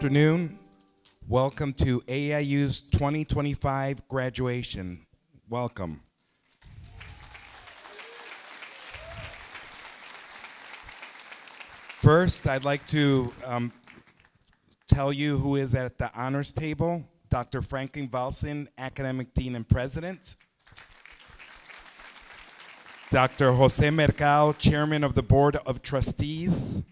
afternoon. Welcome to AIU's 2025 graduation. Welcome. First, I'd like to tell you who is at the honors table. Dr. Franklin Valsin, Academic Dean and President. Dr. Jose Mercal, Chairman of the Board of Trustees.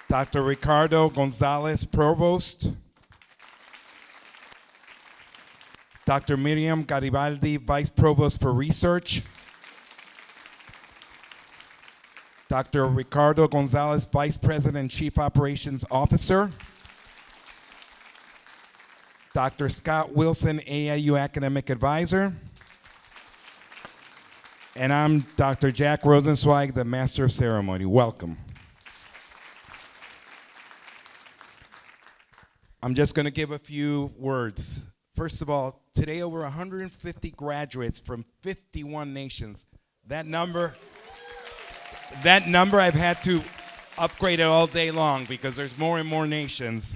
Dr. Ricardo Gonzalez, Provost. Dr. Miriam Garibaldi, Vice Provost for Research. Dr. Ricardo Gonzalez, Vice President and Chief Operations Officer. Dr. Scott Wilson, AIU Academic Advisor. And I'm Dr. Jack Rosenzweig, the Master of Ceremony. Welcome. I'm just going to give a few words. First of all, today over 150 graduates from 51 nations. That number I've had to upgrade it all day long because there's more and more nations.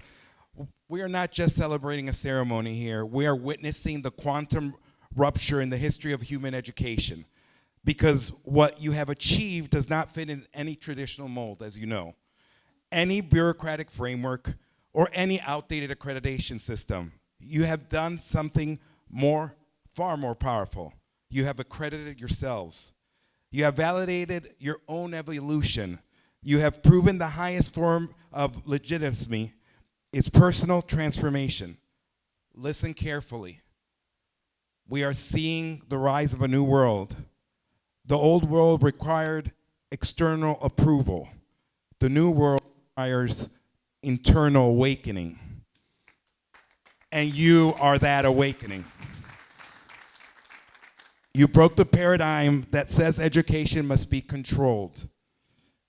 We are not just celebrating a ceremony here. We are witnessing the quantum rupture in the history of human education because what you have achieved does not fit in any traditional mold, as you know. Any bureaucratic framework or any outdated accreditation system. You have done something far more powerful. You have accredited yourselves. You have validated your own evolution. You have proven the highest form of legitimacy is personal transformation. Listen carefully. We are seeing the rise of a new world. The old world required external approval. The new world requires internal awakening. And you are that awakening. You broke the paradigm that says education must be controlled.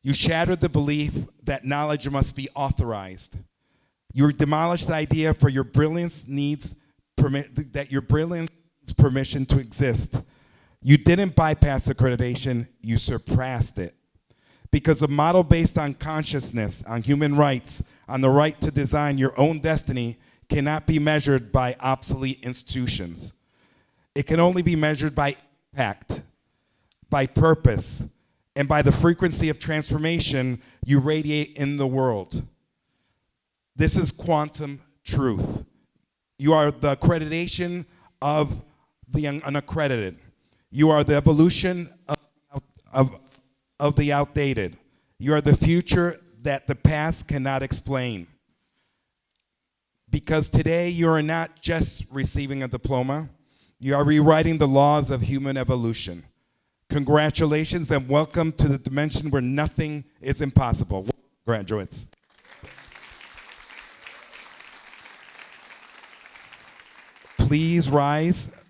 You shattered the belief that knowledge must be authorized. You demolished the idea for your brilliance needs that your brilliance needs permission to exist. You didn't bypass accreditation, you surpassed it. Because a model based on consciousness, on human rights, on the right to design your own destiny cannot be measured by obsolete institutions. It can only be measured by impact, by purpose, and by the frequency of transformation you radiate in the world. This is quantum truth. You are the accreditation of the unaccredited. You are the evolution of the outdated. You are the future that the past cannot explain. Because today you are not just receiving a diploma, you are rewriting the laws of human evolution. Congratulations and welcome to the dimension where nothing is impossible. Welcome, graduates. Please rise.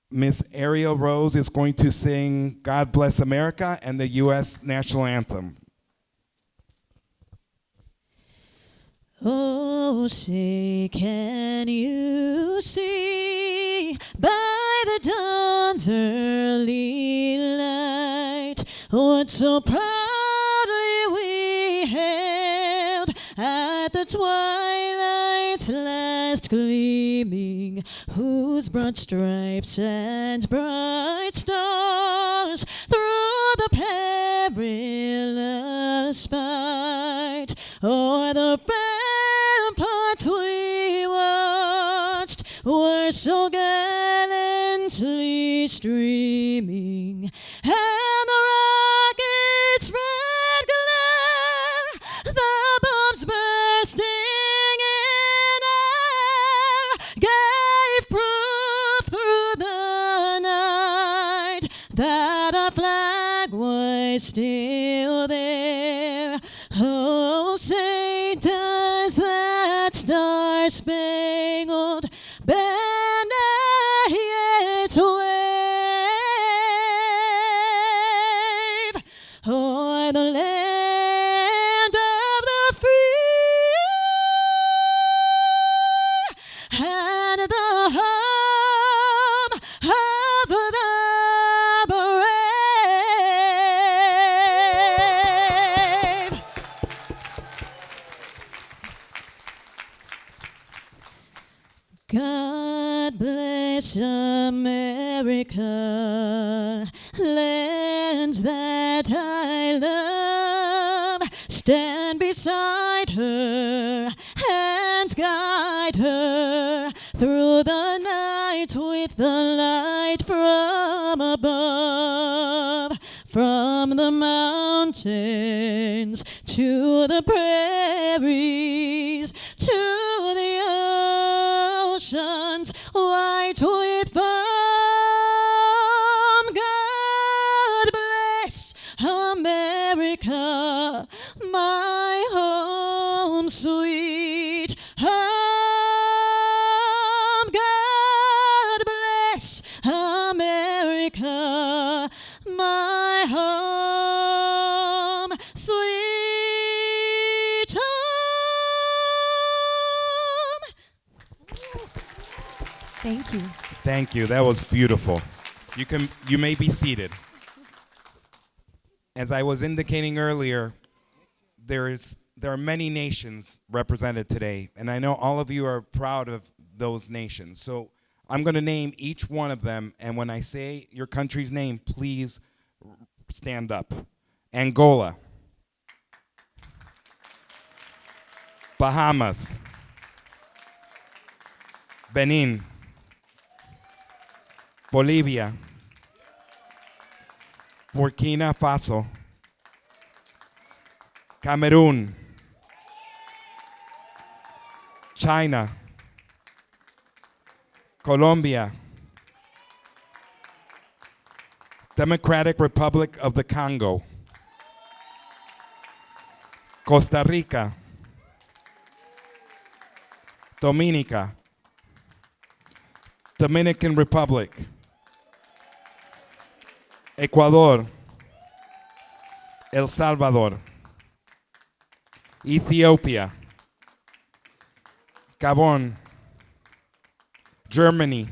Miss Ariel Rose is going to sing God Bless America and the U.S. National Anthem. Oh, say, can you see by the dawn's early light what so proudly we hailed at the twilight's last gleaming, whose broad stripes and bright stars through the perilous fight o'er the ramparts we watched were so gallantly streaming, and the rocket's red glare, the bombs bursting in air, gave proof through the night that our flag was still there. Oh, say, does that star-spangled banner yet wave o'er the land of the free and the home of the brave? God bless America, land that I love. Stand beside her and guide her through the night with the light from above. From the mountains to the prairies, to the oceans white with foam. God bless America, my home sweet home. God bless America, my home sweet home. Thank you. Thank you. That was beautiful. You may be seated. As I was indicating earlier, there are many nations represented today, and I know all of you are proud of those nations. So I'm going to name each one of them, and when I say your country's name, please stand up. Angola, Bahamas, Benin, Bolivia, Burkina Faso, Cameroon, China, Colombia, Democratic Republic of the Congo, Costa Rica, Dominica, Dominican Republic, Ecuador, El Salvador, Ethiopia, Gabon, Germany,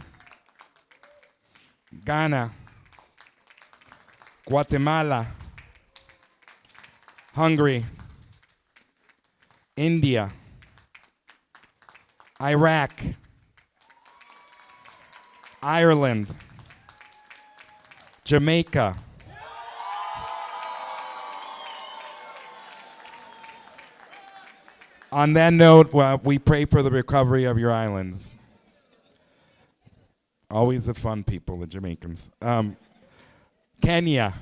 Ghana, Guatemala, Hungary, India, Iraq, Ireland, Jamaica, on that note, we pray for the recovery of your islands. Always the fun people, the Jamaicans. Kenya,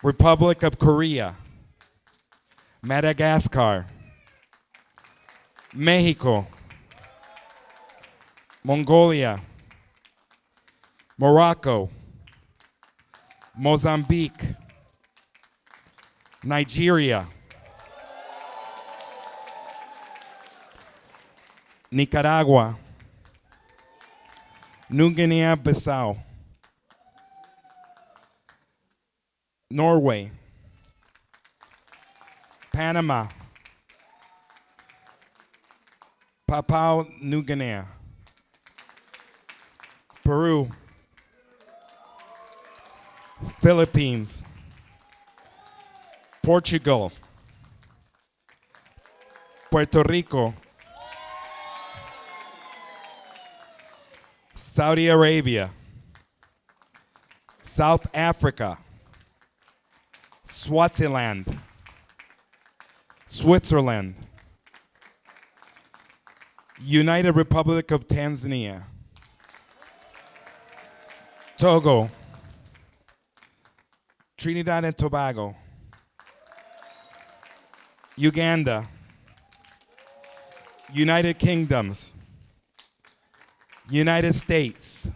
Republic of Korea, Madagascar, Mexico, Mongolia, Morocco, Mozambique, Nigeria, Nicaragua, New Guinea-Bissau, Norway, Panama, Papua New Guinea, Peru, Philippines, Portugal, Puerto Rico, Saudi Arabia, South Africa, Swaziland, Switzerland, United Republic of Tanzania, Togo, Trinidad and Tobago, Uganda, United Kingdoms, United States,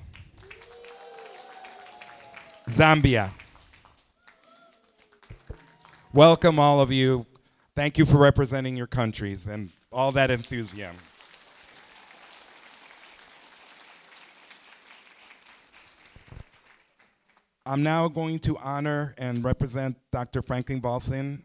Zambia. Welcome, all of you. Thank you for representing your countries and all that enthusiasm. I'm now going to honor and represent Dr. Franklin Balsin.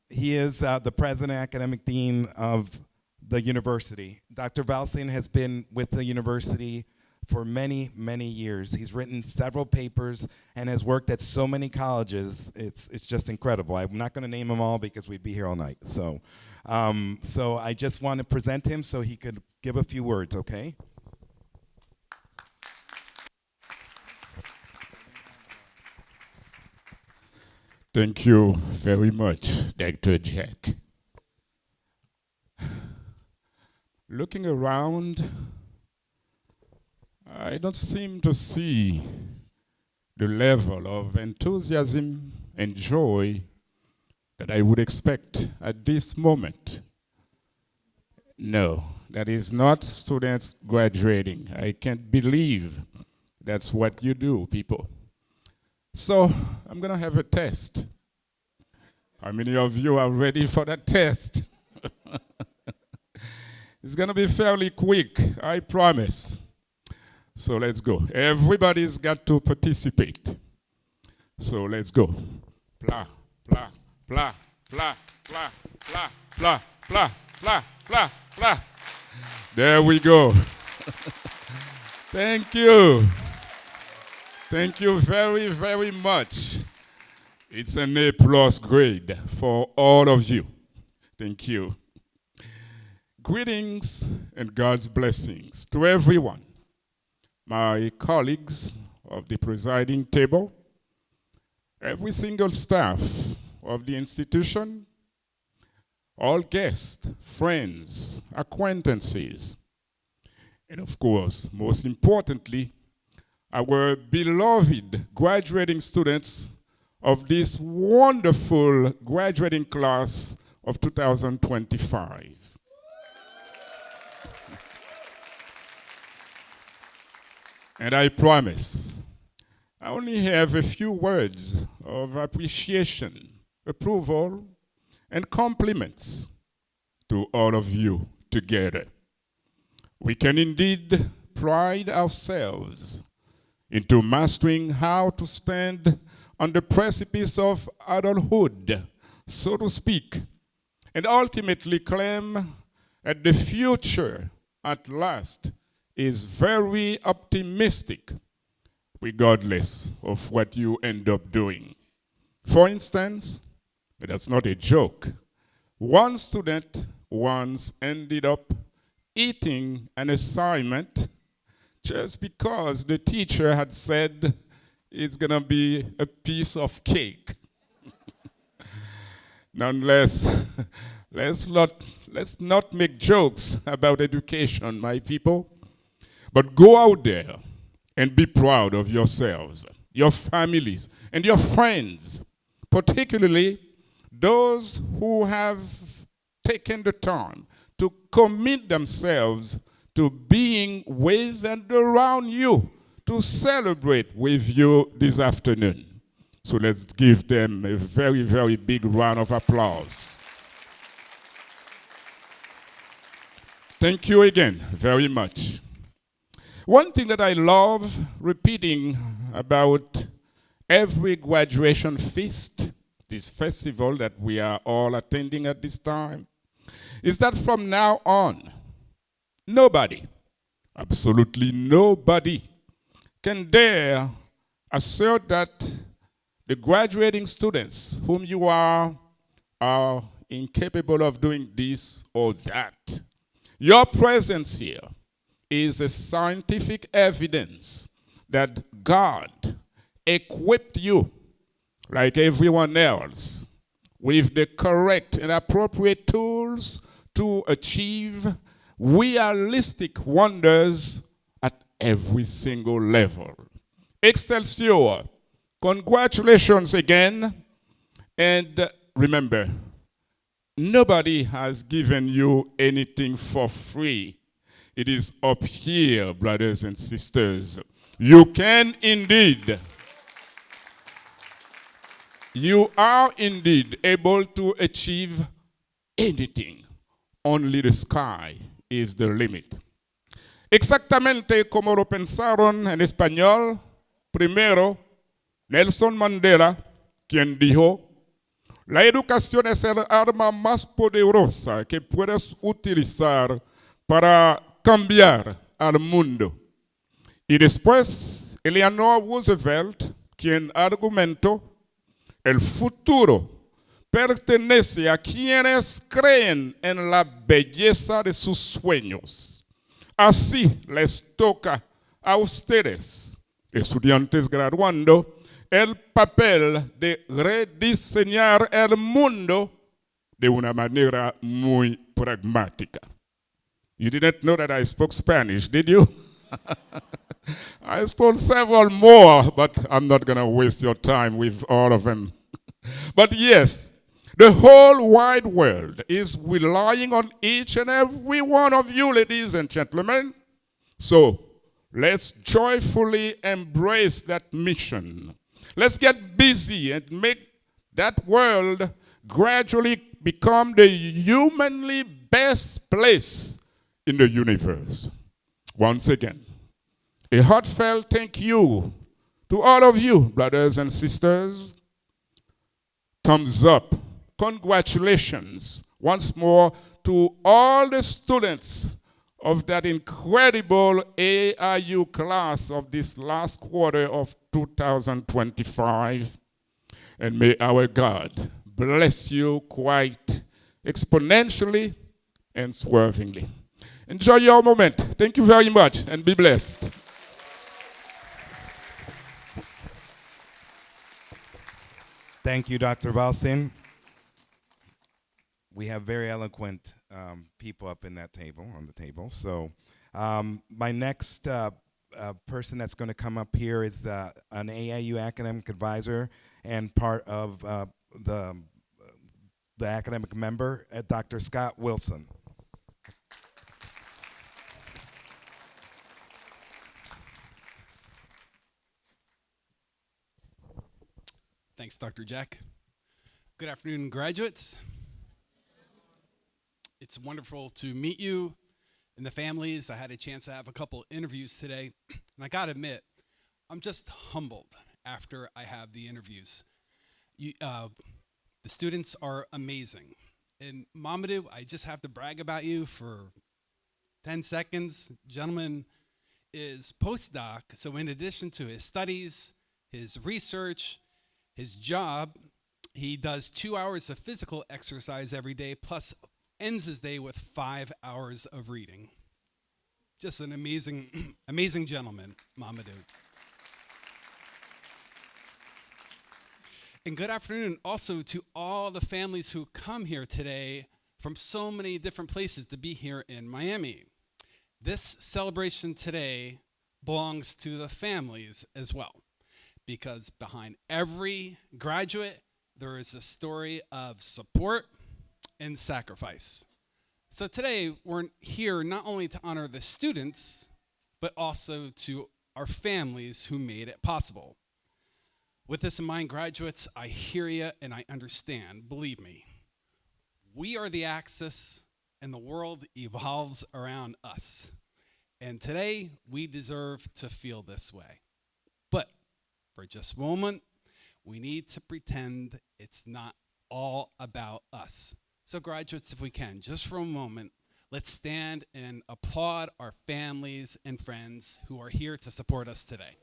He is the president academic dean of the university. Dr. Balsin has been with the university for many, many years. He's written several papers and has worked at so many colleges. It's just incredible. I'm not going to name them all because we'd be here all night. So I just want to present him so he could give a few words, okay? Thank you very much, Dr. Jack. Looking around, I don't seem to see the level of enthusiasm and joy that I would expect at this moment. No, that is not students graduating. I can't believe that's what you do, people. So I'm going to have a test. How many of you are ready for that test? It's going to be fairly quick, I promise. So let's go. Everybody's got to participate. So let's go. Blah, blah, blah, blah, blah, blah, blah, blah, blah, blah, blah. There we go. Thank you. Thank you very, very much. It's an A+ grade for all of you. Thank you. Greetings and God's blessings to everyone. My colleagues of the presiding table, every single staff of the institution, all guests, friends, acquaintances, and of course, most importantly, our beloved graduating students of this wonderful graduating class of 2025. And I promise, I only have a few words of appreciation, approval, and compliments to all of you together. We can indeed pride ourselves into mastering how to stand on the precipice of adulthood, so to speak, and ultimately claim that the future at last is very optimistic, regardless of what you end up doing. For instance, that's not a joke. One student once ended up eating an assignment just because the teacher had said it's gonna be a piece of cake. Nonetheless, let's not make jokes about education, my people. But go out there and be proud of yourselves, your families, and your friends, particularly those who have taken the time to commit themselves to being with and around you, to celebrate with you this afternoon. So let's give them a very, very big round of applause. Thank you again very much. One thing that I love repeating about every graduation feast, this festival that we are all attending at this time, is that from now on, nobody, absolutely nobody, can dare assert that the graduating students whom you are incapable of doing this or that. Your presence here is a scientific evidence that God equipped you, like everyone else, with the correct and appropriate tools to achieve realistic wonders at every single level. Excelsior! Congratulations again. And remember, nobody has given you anything for free. It is up here, brothers and sisters. You are indeed able to achieve anything. Only the sky is the limit. Exactamente como lo pensaron en español, primero, Nelson Mandela, quien dijo, la educación es el arma más poderosa que puedes utilizar para cambiar al mundo. Y después, Eleanor Roosevelt, quien argumentó, el futuro pertenece a quienes creen en la belleza de sus sueños. Así les toca a ustedes, estudiantes graduando, el papel de rediseñar el mundo de una manera muy pragmática. You didn't know that I spoke Spanish, did you? I spoke several more, but I'm not going to waste your time with all of them. But yes, the whole wide world is relying on each and every one of you, ladies and gentlemen. So let's joyfully embrace that mission. Let's get busy and make that world gradually become the humanly best place in the universe. Once again, a heartfelt thank you to all of you, brothers and sisters. Thumbs up. Congratulations once more to all the students of that incredible AIU class of this last quarter of 2025. And may our God bless you quite exponentially and swervingly. Enjoy your moment. Thank you very much and be blessed. Thank you, Dr. Valsin. We have very eloquent people up in that table, on the table. So my next person that's going to come up here is an AIU academic advisor and part of the academic member, Dr. Scott Wilson. Thanks, Dr. Jack. Good afternoon, graduates. It's wonderful to meet you and the families. I had a chance to have a couple interviews today, and I gotta admit, I'm just humbled after I have the interviews. The students are amazing. And Mamadou, I just have to brag about you for 10 seconds. Gentleman is postdoc, so in addition to his studies, his research, his job, he does 2 hours of physical exercise every day, plus ends his day with 5 hours of reading. Just an amazing, amazing gentleman, Mamadou. And good afternoon also to all the families who come here today from so many different places to be here in Miami. This celebration today belongs to the families as well, because behind every graduate, there is a story of support and sacrifice. So today, we're here not only to honor the students, but also to our families who made it possible. With this in mind, graduates, I hear you and I understand. Believe me, we are the axis and the world evolves around us. And today, we deserve to feel this way. But for just a moment, we need to pretend it's not all about us. So graduates, if we can, just for a moment, let's stand and applaud our families and friends who are here to support us today.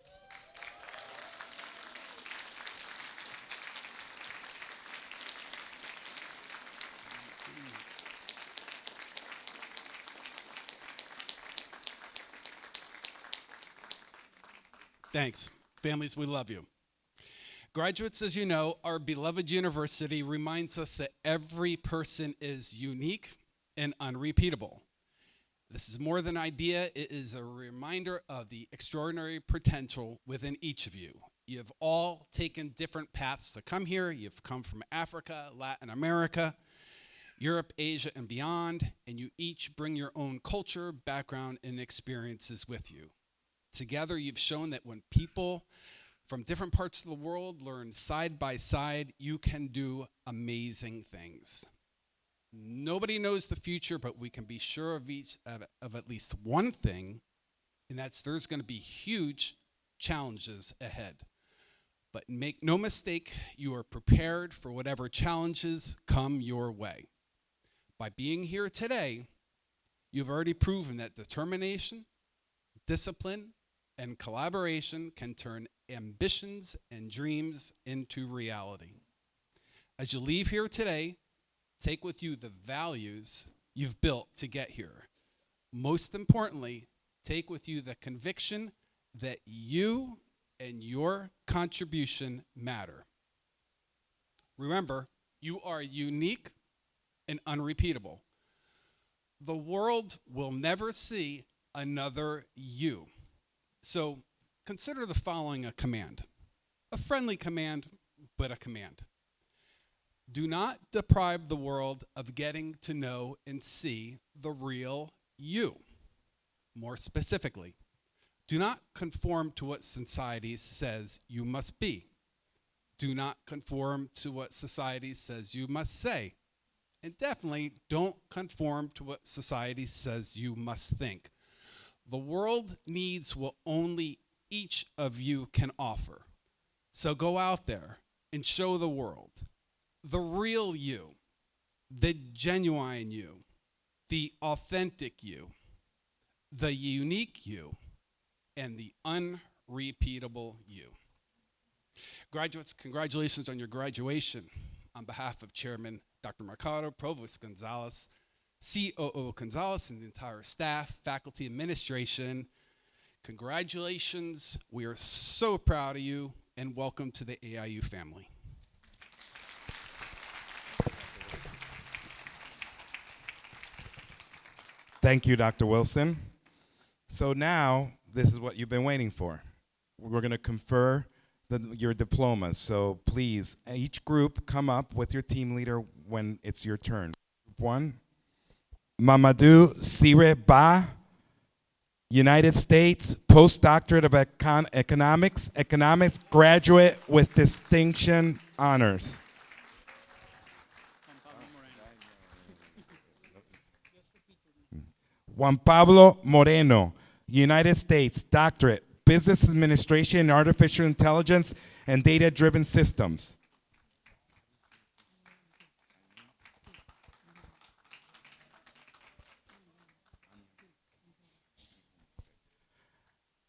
Thanks. Families, we love you. Graduates, as you know, our beloved university reminds us that every person is unique and unrepeatable. This is more than an idea, it is a reminder of the extraordinary potential within each of you. You have all taken different paths to come here. You've come from Africa, Latin America, Europe, Asia, and beyond, and you each bring your own culture, background, and experiences with you. Together, you've shown that when people from different parts of the world learn side by side, you can do amazing things. Nobody knows the future, but we can be sure of at least one thing, and that's there's going to be huge challenges ahead. But make no mistake, you are prepared for whatever challenges come your way. By being here today, you've already proven that determination, discipline, and collaboration can turn ambitions and dreams into reality. As you leave here today, take with you the values you've built to get here. Most importantly, take with you the conviction that you and your contribution matter. Remember, you are unique and unrepeatable. The world will never see another you. So consider the following a command. A friendly command, but a command. Do not deprive the world of getting to know and see the real you. More specifically, do not conform to what society says you must be. Do not conform to what society says you must say. And definitely don't conform to what society says you must think. The world needs what only each of you can offer. So go out there and show the world the real you, the genuine you, the authentic you, the unique you, and the unrepeatable you. Graduates, congratulations on your graduation. On behalf of Chairman Dr. Mercado, Provost Gonzalez, COO Gonzalez, and the entire staff, faculty, administration, congratulations. We are so proud of you, and welcome to the AIU family. Thank you, Dr. Wilson. So now, this is what you've been waiting for. We're going to confer your diplomas. So please, each group come up with your team leader when it's your turn. Group 1, Mamadou Sire Ba, United States, postdoctorate of economics graduate with distinction honors. Juan Pablo Moreno, United States, doctorate, business administration in artificial intelligence and data-driven systems.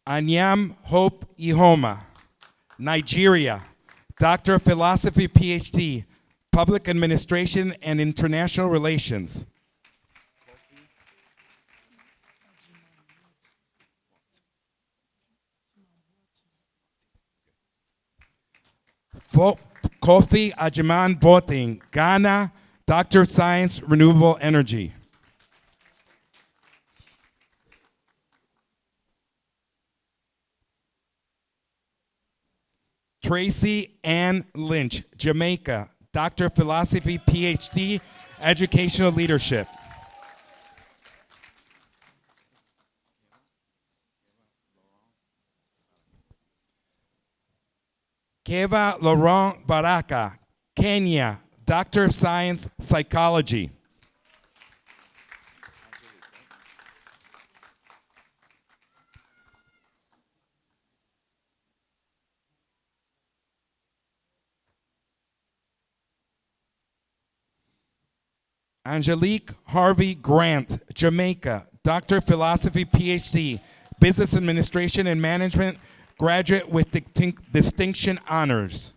Anyam Hope Ihoma, Nigeria, Doctor of Philosophy, PhD, Public Administration and International Relations. Kofi Ajiman Boateng, Ghana, Doctor of Science, Renewable Energy. Tracy Ann Lynch, Jamaica, Doctor of Philosophy, PhD, Educational Leadership. Keva Laurent Baraka, Kenya, Doctor of Science, Psychology. Angelique Harvey Grant, Jamaica, Doctor of Philosophy, PhD, Business Administration and Management, graduate with distinction honors.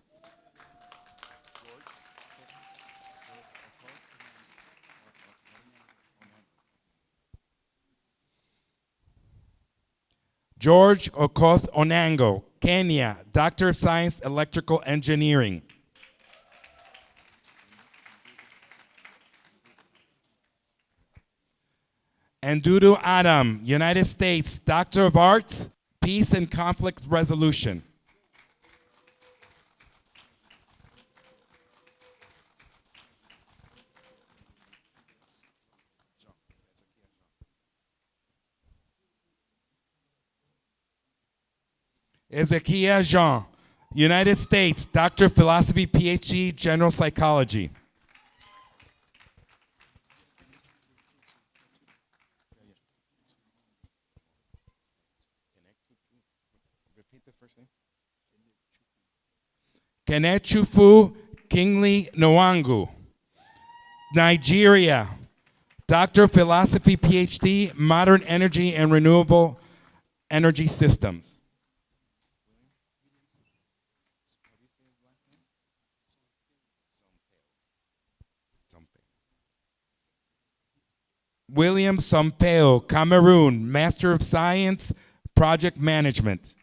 George Okoth Onango, Kenya, Doctor of Science, Electrical Engineering. Ndudu Adam, United States, Doctor of Arts, Peace and Conflict Resolution. Ezekiel Jean, United States, Doctor of Philosophy, PhD, General Psychology. Kenechufu Kingsley Nwangu, Nigeria, Doctor of Philosophy, PhD, Modern Energy and Renewable Energy Systems. William Sampeo, Cameroon, Master of Science, Project Management.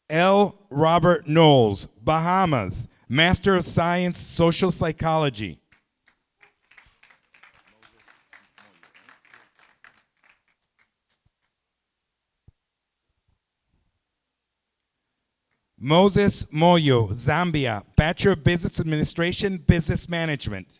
L. Robert Knowles, Bahamas, Master of Science, Social Psychology. Moses Moyo, Zambia, Bachelor of Business Administration, Business Management.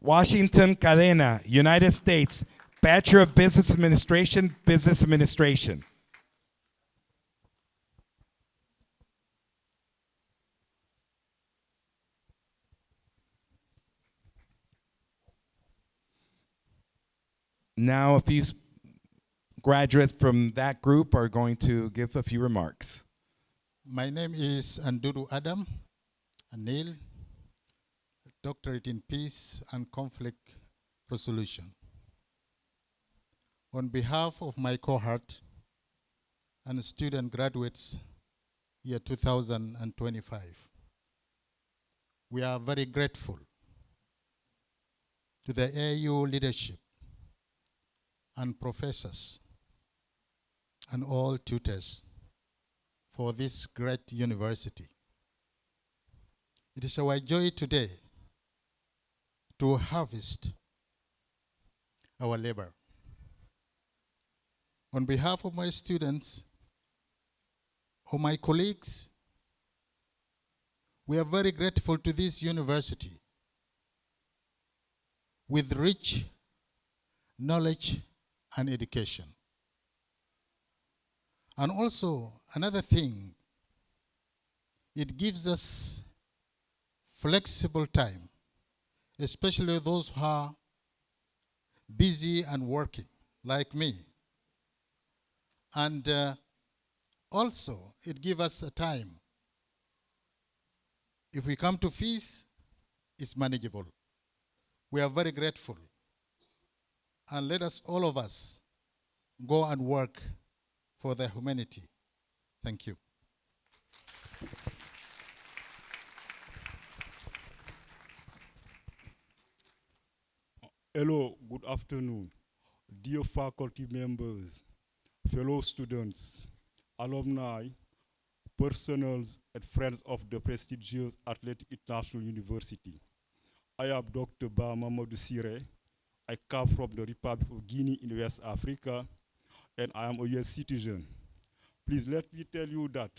Washington Cadena, United States, Bachelor of Business Administration, Business Administration. Now, a few graduates from that group are going to give a few remarks. My name is Andudu Adam Anil, Doctorate in Peace and Conflict Resolution. On behalf of my cohort and student graduates year 2025, we are very grateful to the AU leadership and professors and all tutors for this great university. It is our joy today to harvest our labor. On behalf of my students or my colleagues, we are very grateful to this university with rich knowledge and education. And also, another thing, it gives us flexible time, especially those who are busy and working, like me. And also, it gives us a time. If we come to fees, it's manageable. We are very grateful. And let us, all of us, go and work for the humanity. Thank you. Hello, good afternoon. Dear faculty members, fellow students, alumni, personals, and friends of the prestigious Athletic International University. I am Dr. Ba Mamadou Sire. I come from the Republic of Guinea in West Africa, and I am a US citizen. Please let me tell you that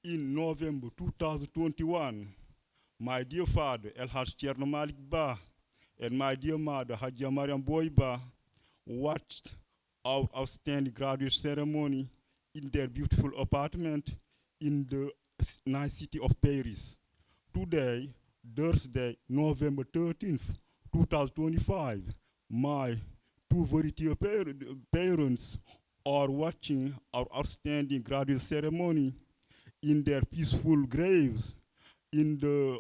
in November 2021, my dear father, El-Haj Cherno Malik Ba, and my dear mother, Hajia Mariam Boyba, watched our outstanding graduation ceremony in their beautiful apartment in the nice city of Paris. Today, Thursday, November 13th, 2025, my two very dear parents are watching our outstanding graduate ceremony in their peaceful graves in the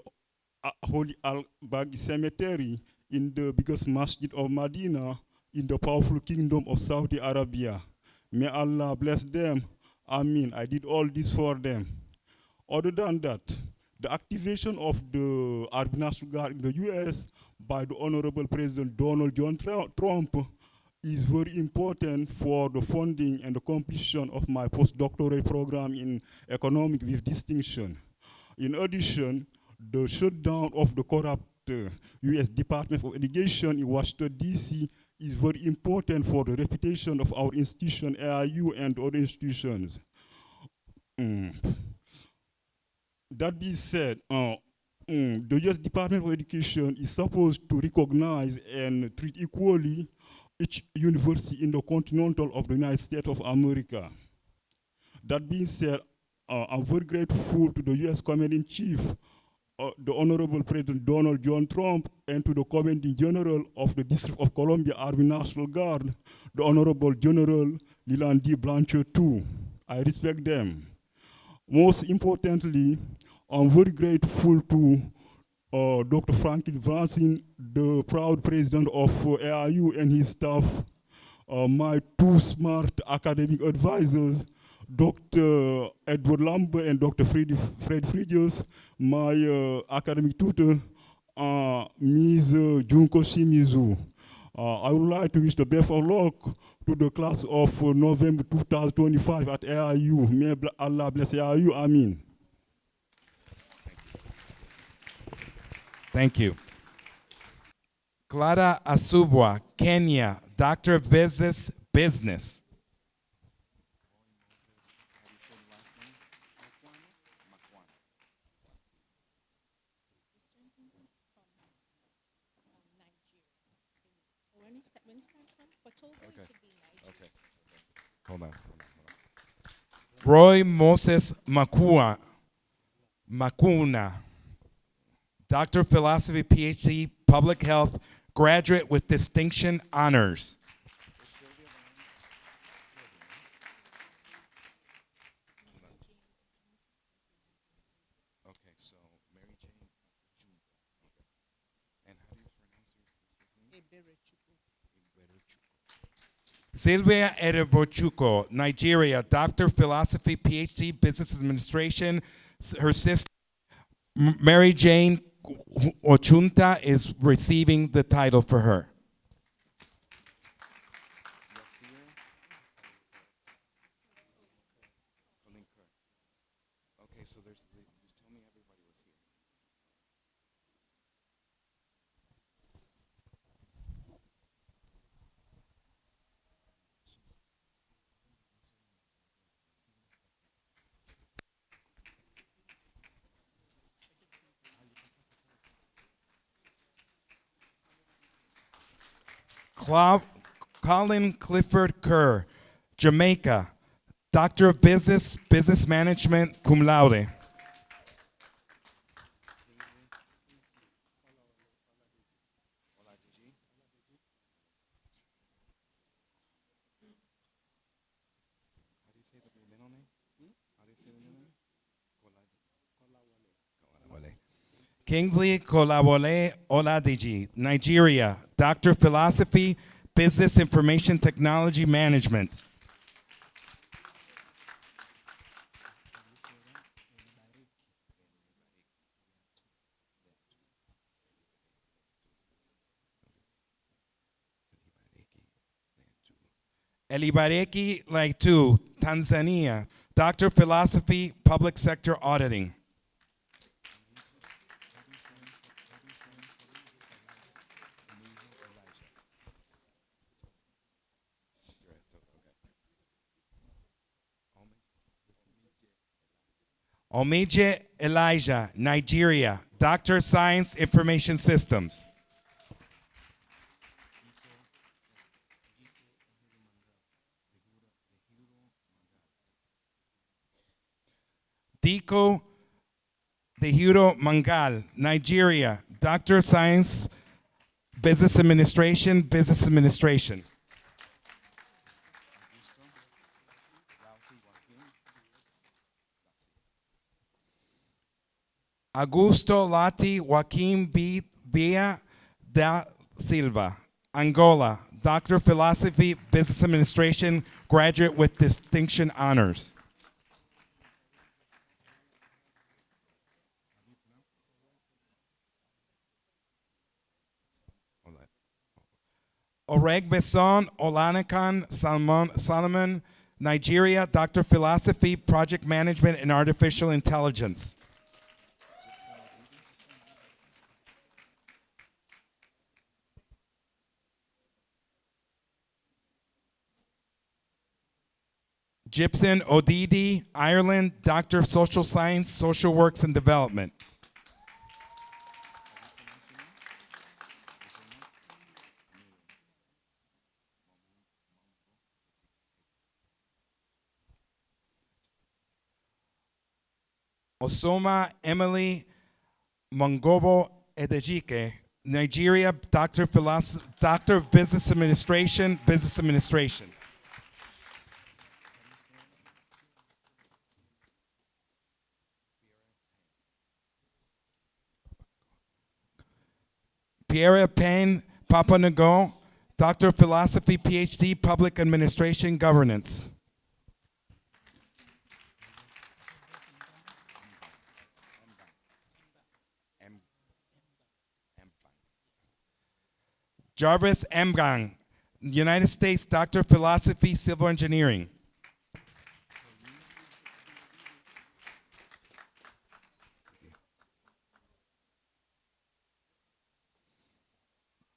Holy Al-Baghi Cemetery in the biggest masjid of Medina in the powerful kingdom of Saudi Arabia. May Allah bless them. Amen. I did all this for them. Other than that, the activation of the Army National Guard in the US by the Honorable President Donald John Trump is very important for the funding and the completion of my postdoctoral program in economics with distinction. In addition, the shutdown of the corrupt US Department of Education in Washington, D.C. is very important for the reputation of our institution, AIU, and other institutions. That being said, the US Department of Education is supposed to recognize and treat equally each university in the continental of the United States of America. That being said, I'm very grateful to the US Commander-in-Chief, the Honorable President Donald John Trump, and to the Commanding General of the District of Columbia Army National Guard, the Honorable General Lilandi Blanchard too. I respect them. Most importantly, I'm very grateful to Dr. Franklin Vansin, the proud president of AIU, and his staff, my two smart academic advisors, Dr. Edward Lambert and Dr. Fred Frigios, my academic tutor, Ms. Junko Shimizu. I would like to wish the best of luck to the class of November 2025 at AIU. May Allah bless AIU. Amen. Thank you. Clara Asubwa, Kenya, Doctor of Business. Hold on. Roy Moses Makuna, Doctor of Philosophy, PhD, Public Health, graduate with distinction honors. Okay, so Mary Jane. And how do you pronounce your Sylvia Erebochuko, Nigeria, Doctor of Philosophy, PhD, Business Administration. Her sister, Mary Jane Ochunta, is receiving the title for her. Okay, so there's tell me everybody was here. Colin Clifford Kerr, Jamaica, Doctor of Business Management, cum laude. Kingsley Kolawole Oladiji, Nigeria, Doctor of Philosophy, Business Information Technology Management. Elibareki Laitu, Tanzania, Doctor of Philosophy, Public Sector Auditing. Omije Elijah, Nigeria, Doctor of Science, Information Systems. Diko Dehiro Mangal, Nigeria, Doctor of Science, Business Administration. Augusto Lati Joaquim Bia da Silva, Angola, Doctor of Philosophy, Business Administration, graduate with distinction honors. Oreg Besson Olanikan Solomon, Nigeria, Doctor of Philosophy, Project Management and Artificial Intelligence. Gibson Odidi, Ireland, Doctor of Social Science, Social Works and Development. Osoma Emily Mongobo Edejike, Nigeria, Doctor of Business Administration. Pierre Payne Papanago, Doctor of Philosophy, PhD, Public Administration, Governance. Jarvis Mgang, United States, Doctor of Philosophy, Civil Engineering.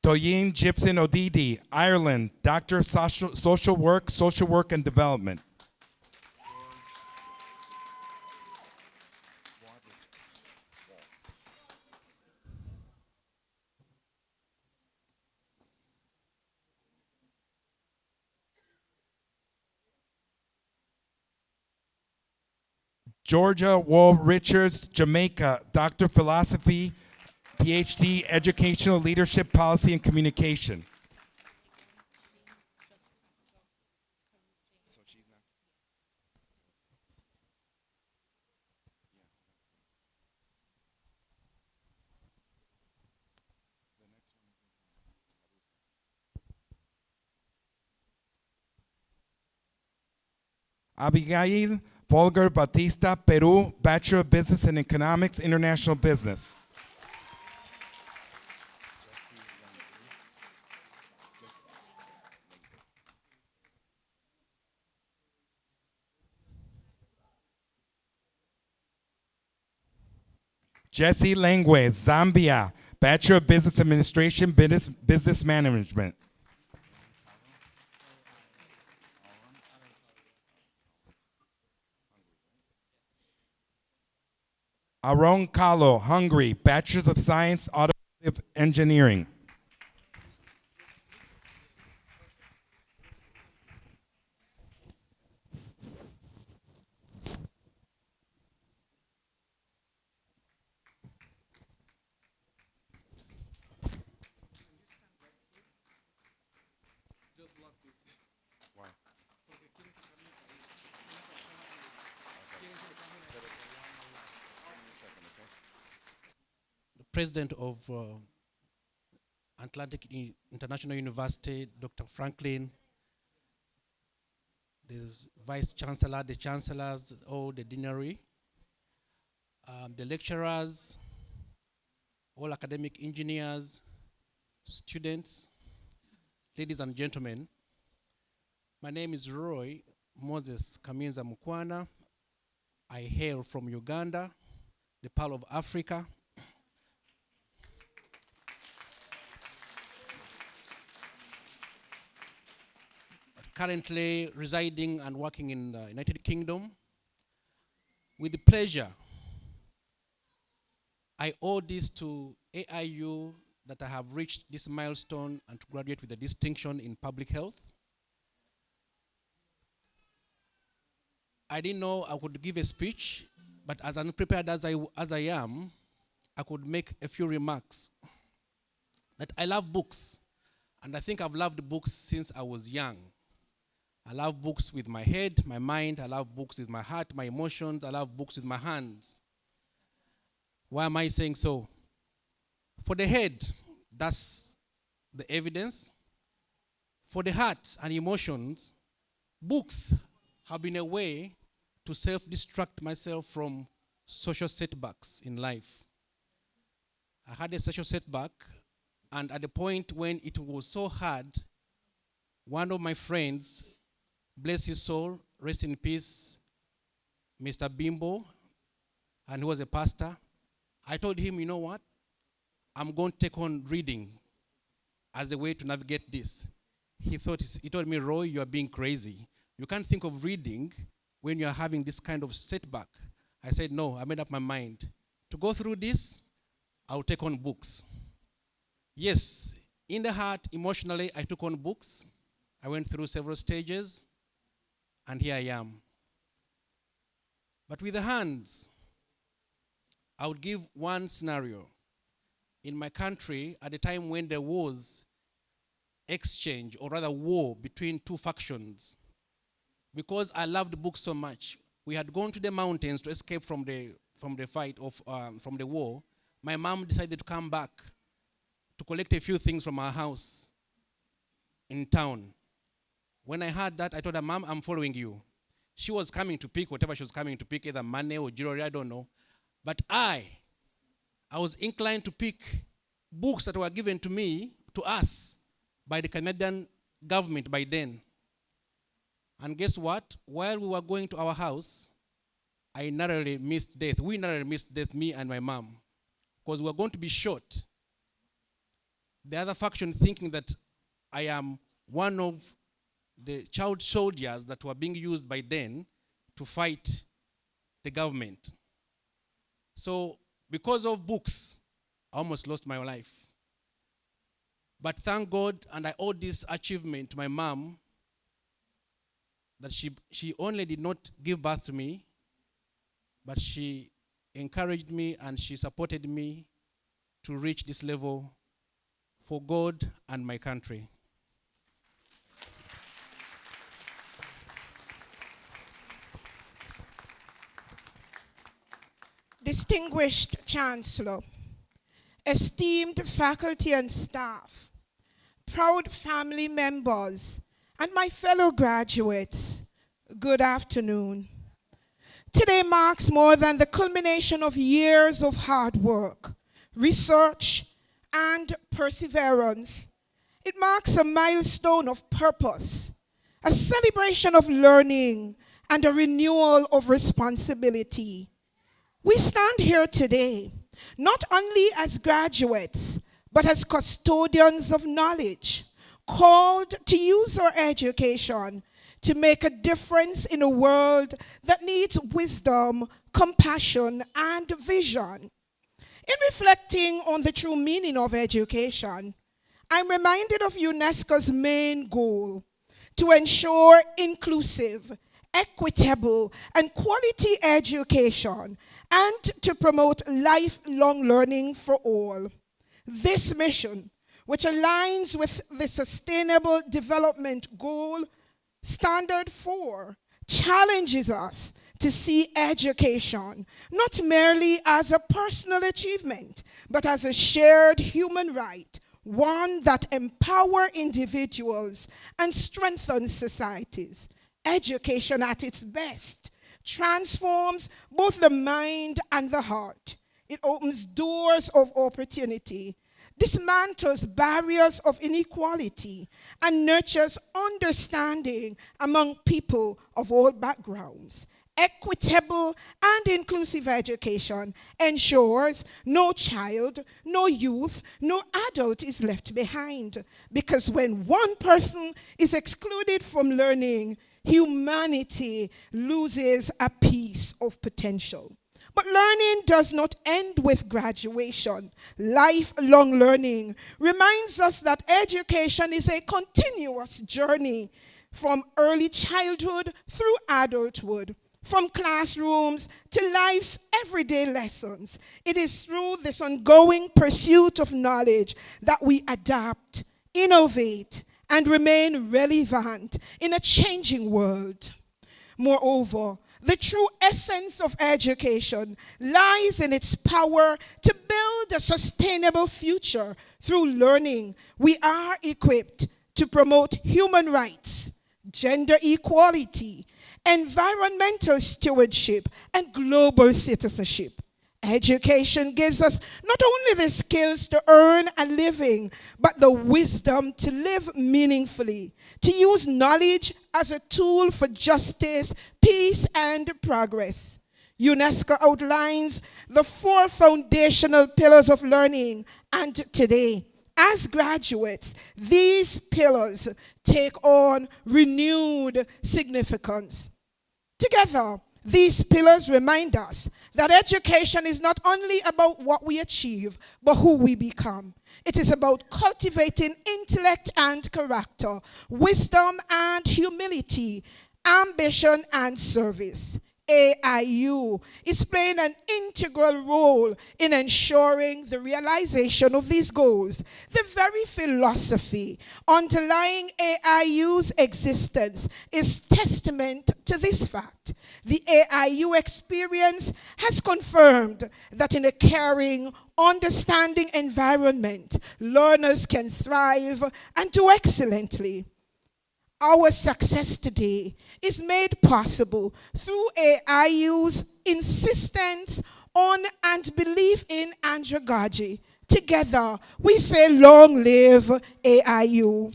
Toyin Gibson Odidi, Ireland, Doctor of Social Work and Development. Georgia Wall Richards, Jamaica, Doctor of Philosophy, PhD, Educational Leadership, Policy, and Communication. Abigail Volger Batista, Peru, Bachelor of Business and Economics, International Business. Jesse Langwe, Zambia, Bachelor of Business Administration, Business Management. Aron Kalo, Hungary, Bachelor of Science, Automotive Engineering. President of Atlantic International University, Dr. Franklin, the Vice Chancellor, the Chancellors, all the deanery, the lecturers, all academic engineers, students, ladies and gentlemen. My name is Roy Moses Kaminza Mukwana. I hail from Uganda, the Pearl of Africa. Currently residing and working in the United Kingdom. With pleasure, I owe this to AIU that I have reached this milestone and to graduate with a distinction in public health. I didn't know I could give a speech, but as unprepared as I am, I could make a few remarks. That I love books, and I think I've loved books since I was young. I love books with my head, my mind. I love books with my heart, my emotions. I love books with my hands. Why am I saying so? For the head, that's the evidence. For the heart and emotions, books have been a way to self-destruct myself from social setbacks in life. I had a social setback, and at the point when it was so hard, one of my friends, bless his soul, rest in peace, Mr. Bimbo, and he was a pastor. I told him, you know what? I'm going to take on reading as a way to navigate this. He told me, Roy, you are being crazy. You can't think of reading when you are having this kind of setback. I said, no, I made up my mind. To go through this, I'll take on books. Yes, in the heart, emotionally, I took on books. I went through several stages. And here I am. But with the hands, I would give one scenario. In my country, at the time when there was exchange, or rather war, between two factions, because I loved books so much, we had gone to the mountains to escape from the fight, from the war. My mom decided to come back to collect a few things from our house in town. When I heard that, I told her, Mom, I'm following you. She was coming to pick whatever she was coming to pick, either money or jewelry, I don't know. But I was inclined to pick books that were given to us, by the Canadian government by then. And guess what? While we were going to our house, I narrowly missed death. We narrowly missed death, me and my mom, because we were going to be shot. The other faction thinking that I am one of the child soldiers that were being used by then to fight the government. So because of books, I almost lost my life. But thank God, and I owe this achievement to my mom, that she only did not give birth to me, but she encouraged me and she supported me to reach this level for God and my country. Distinguished Chancellor, esteemed faculty and staff, proud family members, and my fellow graduates, good afternoon. Today marks more than the culmination of years of hard work, research, and perseverance. It marks a milestone of purpose, a celebration of learning, and a renewal of responsibility. We stand here today not only as graduates, but as custodians of knowledge, called to use our education to make a difference in a world that needs wisdom, compassion, and vision. In reflecting on the true meaning of education, I'm reminded of UNESCO's main goal: to ensure inclusive, equitable, and quality education, and to promote lifelong learning for all. This mission, which aligns with the Sustainable Development Goal Standard 4, challenges us to see education not merely as a personal achievement, but as a shared human right, one that empowers individuals and strengthens societies. Education at its best transforms both the mind and the heart. It opens doors of opportunity, dismantles barriers of inequality, and nurtures understanding among people of all backgrounds. Equitable and inclusive education ensures no child, no youth, no adult is left behind. Because when one person is excluded from learning, humanity loses a piece of potential. But learning does not end with graduation. Lifelong learning reminds us that education is a continuous journey from early childhood through adulthood, from classrooms to life's everyday lessons. It is through this ongoing pursuit of knowledge that we adapt, innovate, and remain relevant in a changing world. Moreover, the true essence of education lies in its power to build a sustainable future. Through learning, we are equipped to promote human rights, gender equality, environmental stewardship, and global citizenship. Education gives us not only the skills to earn a living, but the wisdom to live meaningfully, to use knowledge as a tool for justice, peace, and progress. UNESCO outlines the 4 foundational pillars of learning, and today, as graduates, these pillars take on renewed significance. Together, these pillars remind us that education is not only about what we achieve, but who we become. It is about cultivating intellect and character, wisdom and humility, ambition and service. AIU is playing an integral role in ensuring the realization of these goals. The very philosophy underlying AIU's existence is testament to this fact. The AIU experience has confirmed that in a caring, understanding environment, learners can thrive and do excellently. Our success today is made possible through AIU's insistence on and belief in andragogy. Together, we say, long live AIU.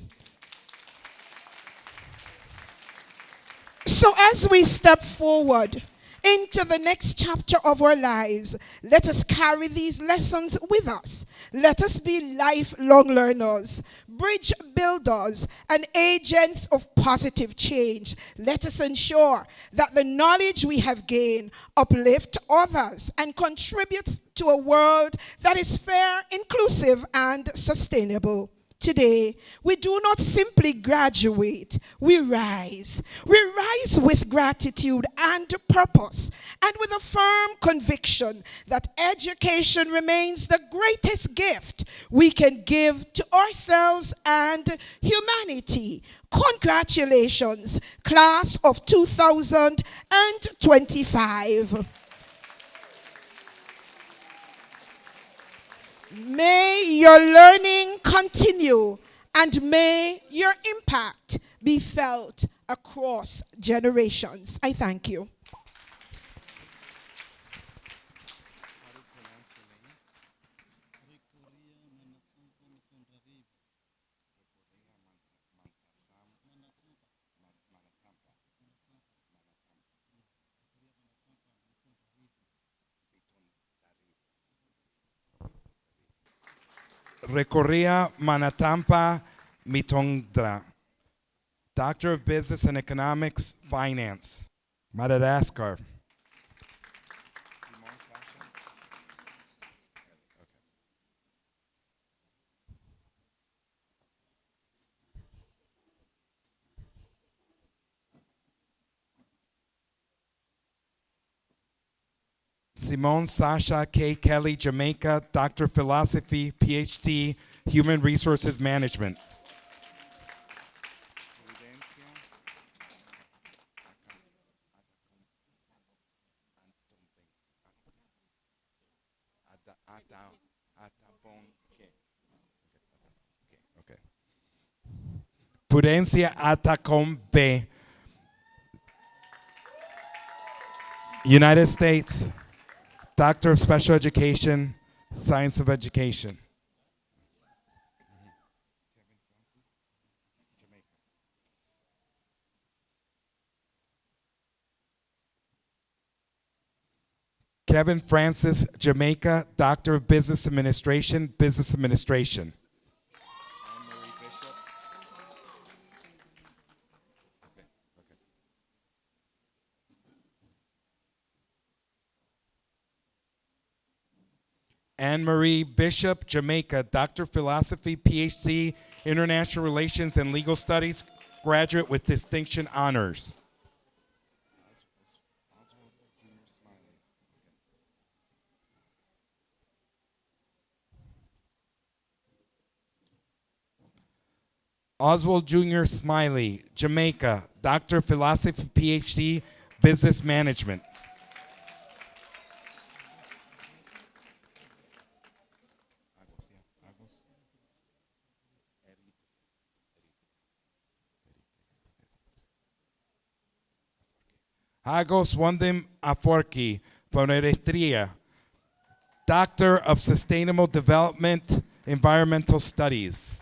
So as we step forward into the next chapter of our lives, let us carry these lessons with us. Let us be lifelong learners, bridge builders, and agents of positive change. Let us ensure that the knowledge we have gained uplift others and contributes to a world that is fair, inclusive, and sustainable. Today, we do not simply graduate, we rise. We rise with gratitude and purpose, and with a firm conviction that education remains the greatest gift we can give to ourselves and humanity. Congratulations, class of 2025. May your learning continue, and may your impact be felt across generations. I thank you. Recorria Manatampa Mitondra, Doctor of Business and Economics, Finance, Madagascar. Simone Sasha K. Kelly, Jamaica, Doctor of Philosophy, PhD, Human Resources Management. Prudencia Atacombe, United States, Doctor of Special Education, Science of Education. Kevin Francis, Jamaica, Doctor of Business Administration, Business Administration. Anne-Marie Bishop, Jamaica, Doctor of Philosophy, PhD, International Relations and Legal Studies, graduate with distinction honors. Oswald Jr. Smiley, Jamaica, Doctor of Philosophy, PhD, Business Management. Hagos Wandem Aforki, from Eritrea, Doctor of Sustainable Development, Environmental Studies.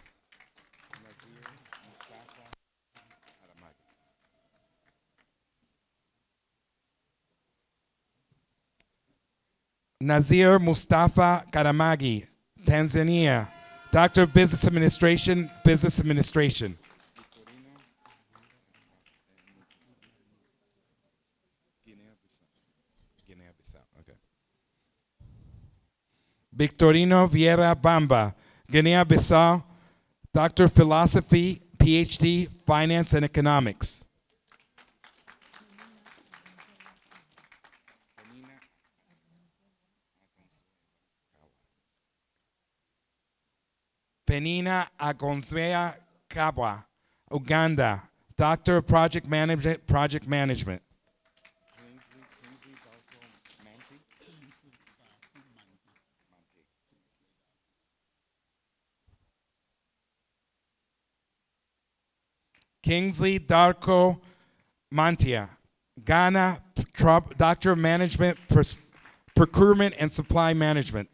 Nazir Mustafa Karamagi, Tanzania, Doctor of Business Administration, Business Administration. Victorino Vieira Bamba, Guinea-Bissau, Doctor of Philosophy, PhD, Finance and Economics. Penina Agonzea Kabwa, Uganda, Doctor of Project Management, Project Management. Kingsley Darko Mantia, Ghana, Doctor of Management, Procurement and Supply Management.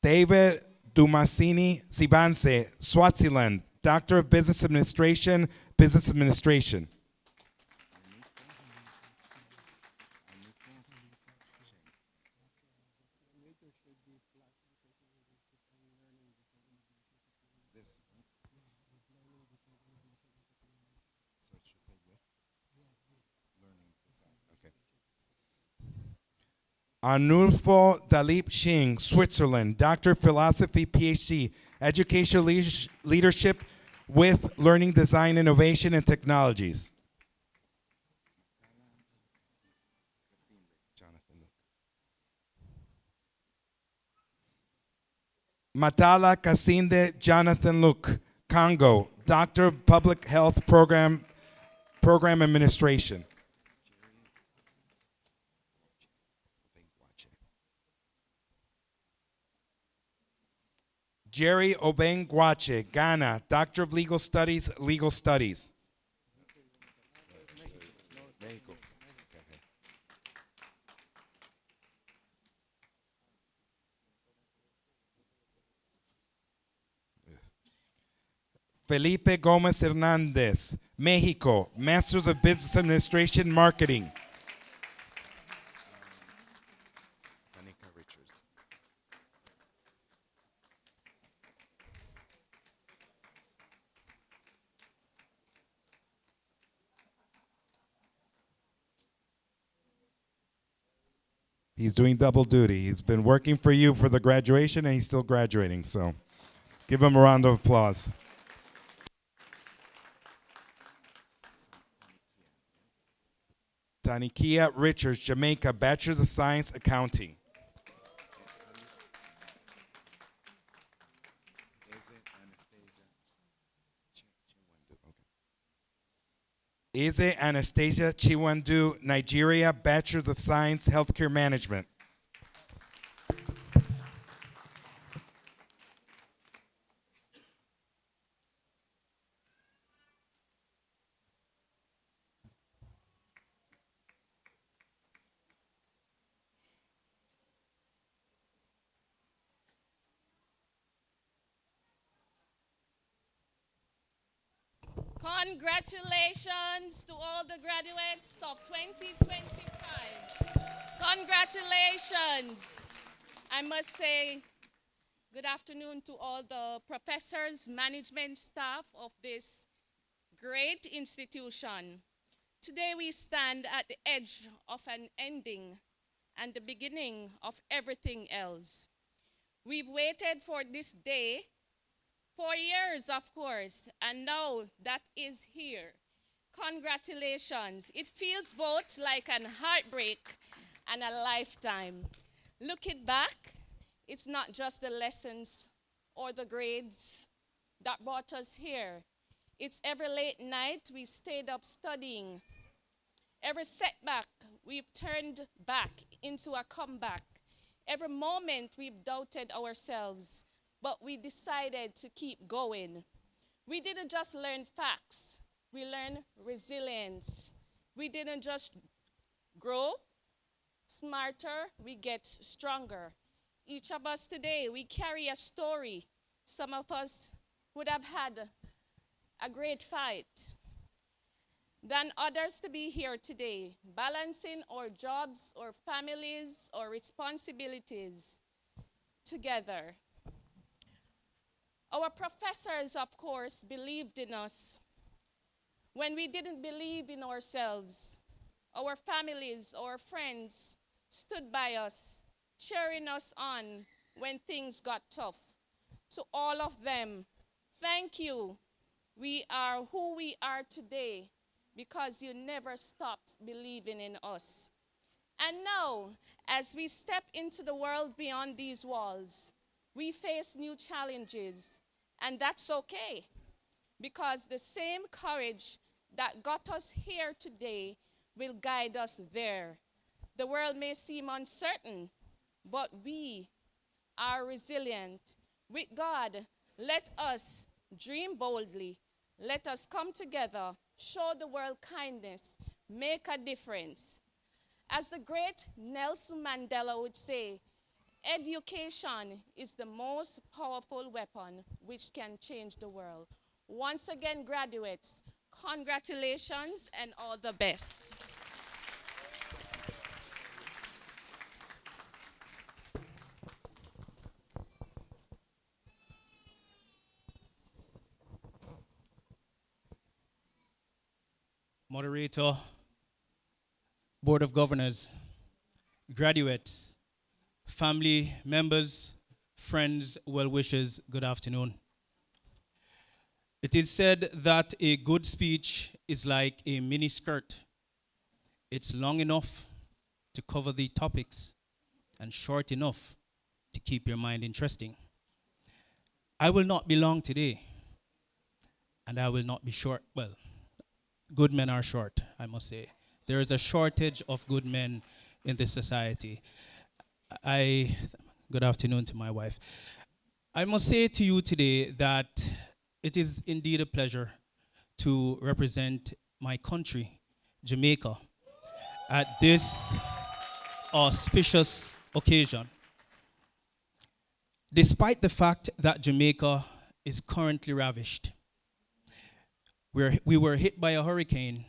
David Dumasini Sibanse, Swaziland, Doctor of Business Administration, Business Administration. Arnulfo Dalip Singh, Switzerland, Doctor of Philosophy, PhD, Educational Leadership with Learning Design, Innovation, and Technologies. Matala Kasinde Jonathan Luke, Congo, Doctor of Public Health Program Administration. Jerry Obeng Gwache, Ghana, Doctor of Legal Studies, Legal Studies. Felipe Gomez Hernandez, Mexico, Masters of Business Administration, Marketing. He's doing double duty. He's been working for you for the graduation, and he's still graduating. So give him a round of applause. Tanikia Richards, Jamaica, Bachelor's of Science, Accounting. Eze Anastasia Chiwandu, Nigeria, Bachelor's of Science, Healthcare Management. Congratulations to all the graduates of 2025. Congratulations. I must say good afternoon to all the professors, management staff of this great institution. Today we stand at the edge of an ending and the beginning of everything else. We've waited for this day for years, of course, and now that is here. Congratulations. It feels both like an heartbreak and a lifetime. Looking back, it's not just the lessons or the grades that brought us here. It's every late night we stayed up studying. Every setback we've turned back into a comeback. Every moment we've doubted ourselves, but we decided to keep going. We didn't just learn facts, we learned resilience. We didn't just grow smarter, we get stronger. Each of us today, we carry a story. Some of us would have had a great fight than others to be here today, balancing our jobs, our families, our responsibilities together. Our professors, of course, believed in us when we didn't believe in ourselves. Our families, our friends stood by us, cheering us on when things got tough. To all of them, thank you. We are who we are today because you never stopped believing in us. And now, as we step into the world beyond these walls, we face new challenges, and that's okay, because the same courage that got us here today will guide us there. The world may seem uncertain, but we are resilient. With God, let us dream boldly. Let us come together, show the world kindness, make a difference. As the great Nelson Mandela would say, education is the most powerful weapon which can change the world. Once again, graduates, congratulations and all the best. Moderator, Board of Governors, graduates, family members, friends, well-wishers, good afternoon. It is said that a good speech is like a mini skirt. It's long enough to cover the topics and short enough to keep your mind interesting. I will not be long today, and I will not be short. Well, good men are short, I must say. There is a shortage of good men in this society. Good afternoon to my wife. I must say to you today that it is indeed a pleasure to represent my country, Jamaica, at this auspicious occasion. Despite the fact that Jamaica is currently ravished, we were hit by a hurricane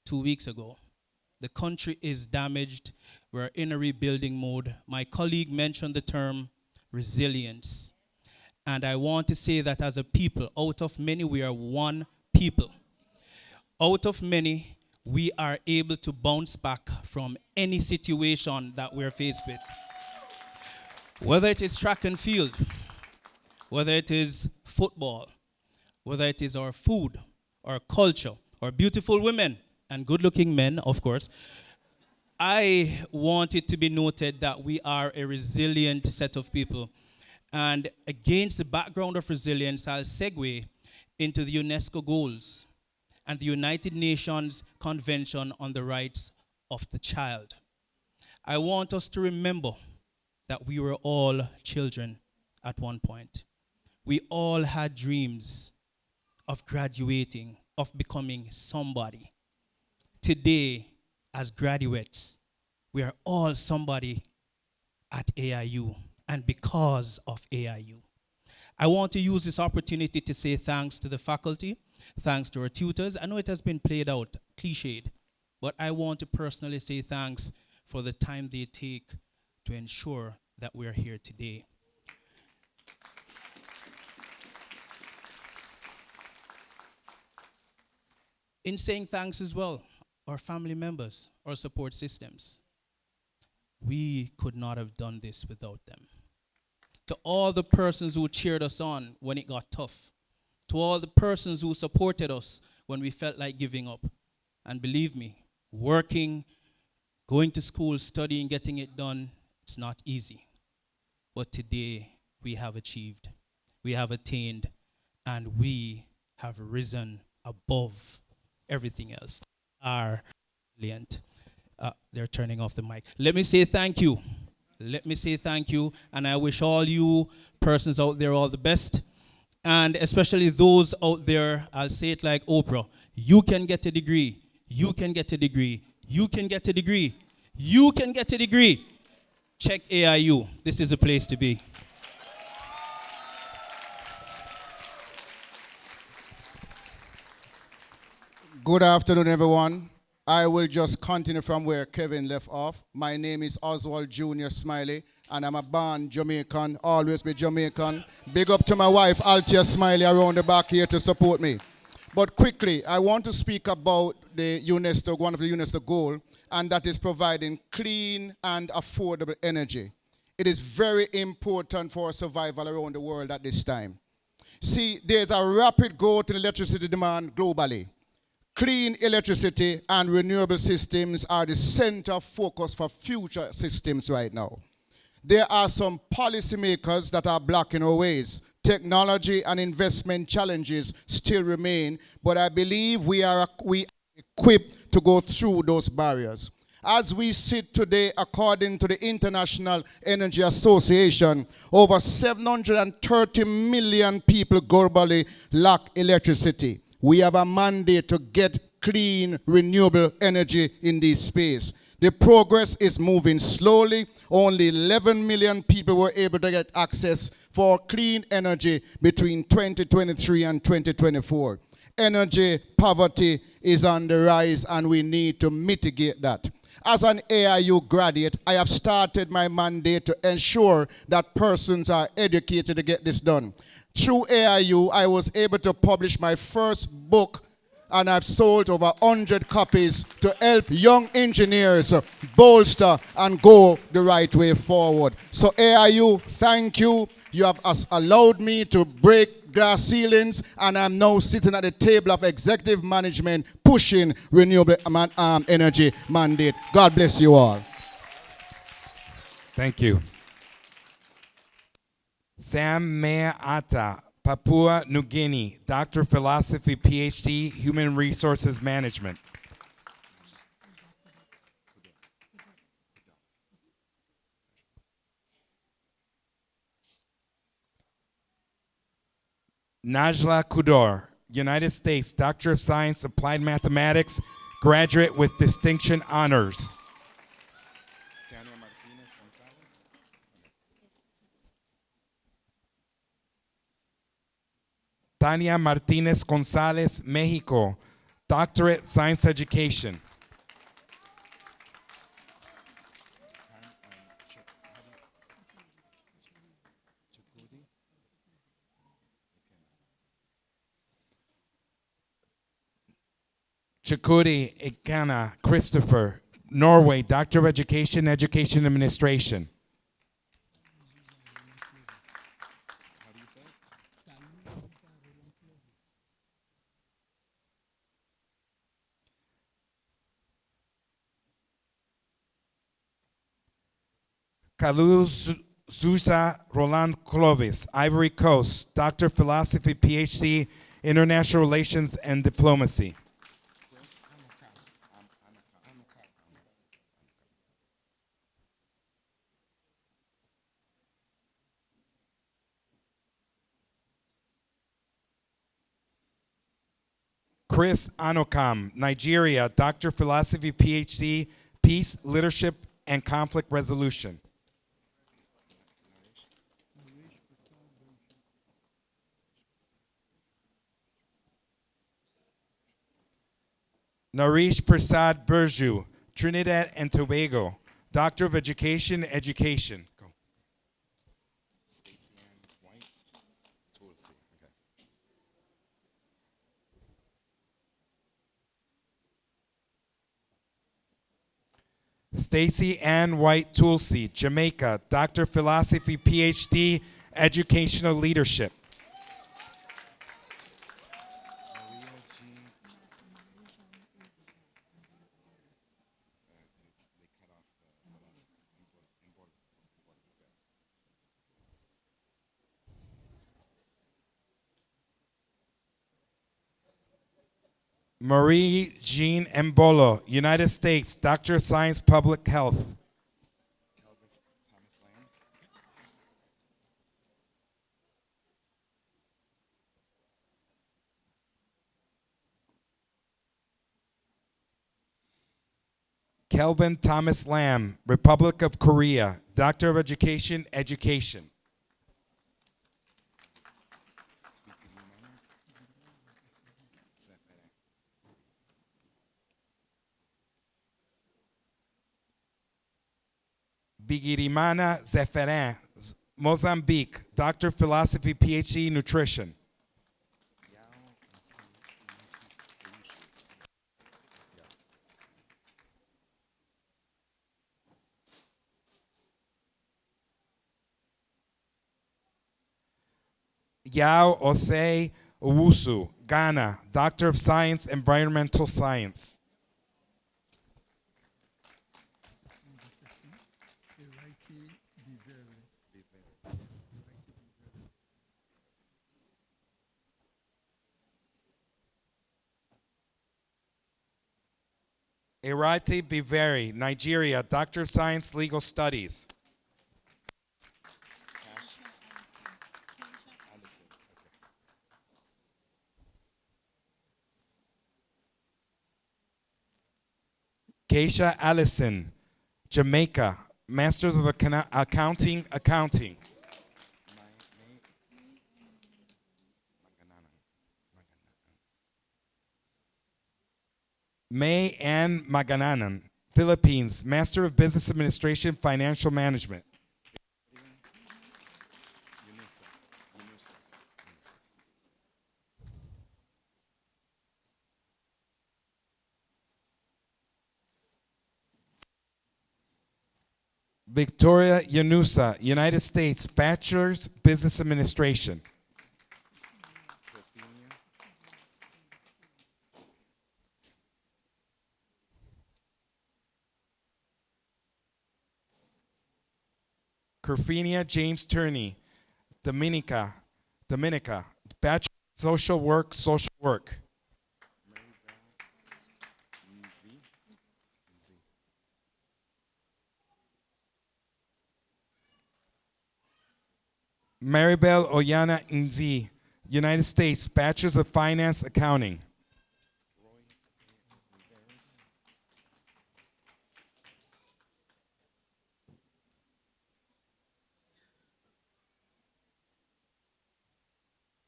2 weeks ago. The country is damaged. We're in a rebuilding mode. My colleague mentioned the term resilience. And I want to say that as a people, out of many, we are one people. Out of many, we are able to bounce back from any situation that we're faced with. Whether it is track and field, whether it is football, whether it is our food, our culture, our beautiful women, and good-looking men, of course, I want it to be noted that we are a resilient set of people. And against the background of resilience, I'll segue into the UNESCO goals and the United Nations Convention on the Rights of the Child. I want us to remember that we were all children at one point. We all had dreams of graduating, of becoming somebody. Today, as graduates, we are all somebody at AIU, and because of AIU. I want to use this opportunity to say thanks to the faculty, thanks to our tutors. I know it has been played out, cliched, but I want to personally say thanks for the time they take to ensure that we're here today. In saying thanks as well, our family members, our support systems. We could not have done this without them. To all the persons who cheered us on when it got tough, to all the persons who supported us when we felt like giving up. And believe me, working, going to school, studying, getting it done, it's not easy. But today, we have achieved, we have attained, and we have risen above everything else. Are brilliant. They're turning off the mic. Let me say thank you. Let me say thank you. And I wish all you persons out there all the best. And especially those out there, I'll say it like Oprah. You can get a degree. You can get a degree. You can get a degree. You can get a degree. Check AIU. This is a place to be. Good afternoon, everyone. I will just continue from where Kevin left off. My name is Oswald Jr. Smiley, and I'm a born Jamaican, always be Jamaican. Big up to my wife, Althea Smiley, around the back here to support me. But quickly, I want to speak about the UNESCO, one of the UNESCO goals, and that is providing clean and affordable energy. It is very important for survival around the world at this time. See, there's a rapid growth in electricity demand globally. Clean electricity and renewable systems are the center of focus for future systems right now. There are some policymakers that are blocking our ways. Technology and investment challenges still remain, but I believe we are equipped to go through those barriers. As we sit today, according to the International Energy Association, over 730 million people globally lack electricity. We have a mandate to get clean, renewable energy in this space. The progress is moving slowly. Only 11 million people were able to get access for clean energy between 2023 and 2024. Energy poverty is on the rise, and we need to mitigate that. As an AIU graduate, I have started my mandate to ensure that persons are educated to get this done. Through AIU, I was able to publish my first book, and I've sold over 100 copies to help young engineers bolster and go the right way forward. So AIU, thank you. You have allowed me to break glass ceilings, and I'm now sitting at the table of executive management pushing renewable energy mandate. God bless you all. Thank you. Sam Mea Ata, Papua New Guinea, Doctor of Philosophy, PhD, Human Resources Management. Najla Kudor, United States, Doctor of Science, Applied Mathematics, graduate with distinction honors. Tania Martinez Gonzalez, Mexico, Doctorate Science Education. Chikuri Ikana Christopher, Norway, Doctor of Education, Education Administration. Kalu Zusa Roland Clovis, Ivory Coast, Doctor of Philosophy, PhD, International Relations and Diplomacy. Chris Anokam, Nigeria, Doctor of Philosophy, PhD, Peace, Leadership, and Conflict Resolution. Naresh Prasad Burju, Trinidad and Tobago, Doctor of Education, Education. Go. Stacy Ann White Tulsi, Jamaica, Doctor of Philosophy, PhD, Educational Leadership. Marie Jean Mbolo, United States, Doctor of Science, Public Health. Kelvin Thomas Lam, Republic of Korea, Doctor of Education, Education. Bigirimana Zeferin, Mozambique, Doctor of Philosophy, PhD, Nutrition. Yao Osei Owusu, Ghana, Doctor of Science, Environmental Science. Irati Biveri, Nigeria, Doctor of Science, Legal Studies. Keisha Allison, Jamaica, Masters of Accounting. May Ann Magananan, Philippines, Master of Business Administration, Financial Management. Victoria Yanusa, United States, Bachelor's Business Administration. Kerfinia James Turney, Dominica, Bachelor of Social Work. Maribel Oyana Nzi, United States, Bachelor's of Finance, Accounting.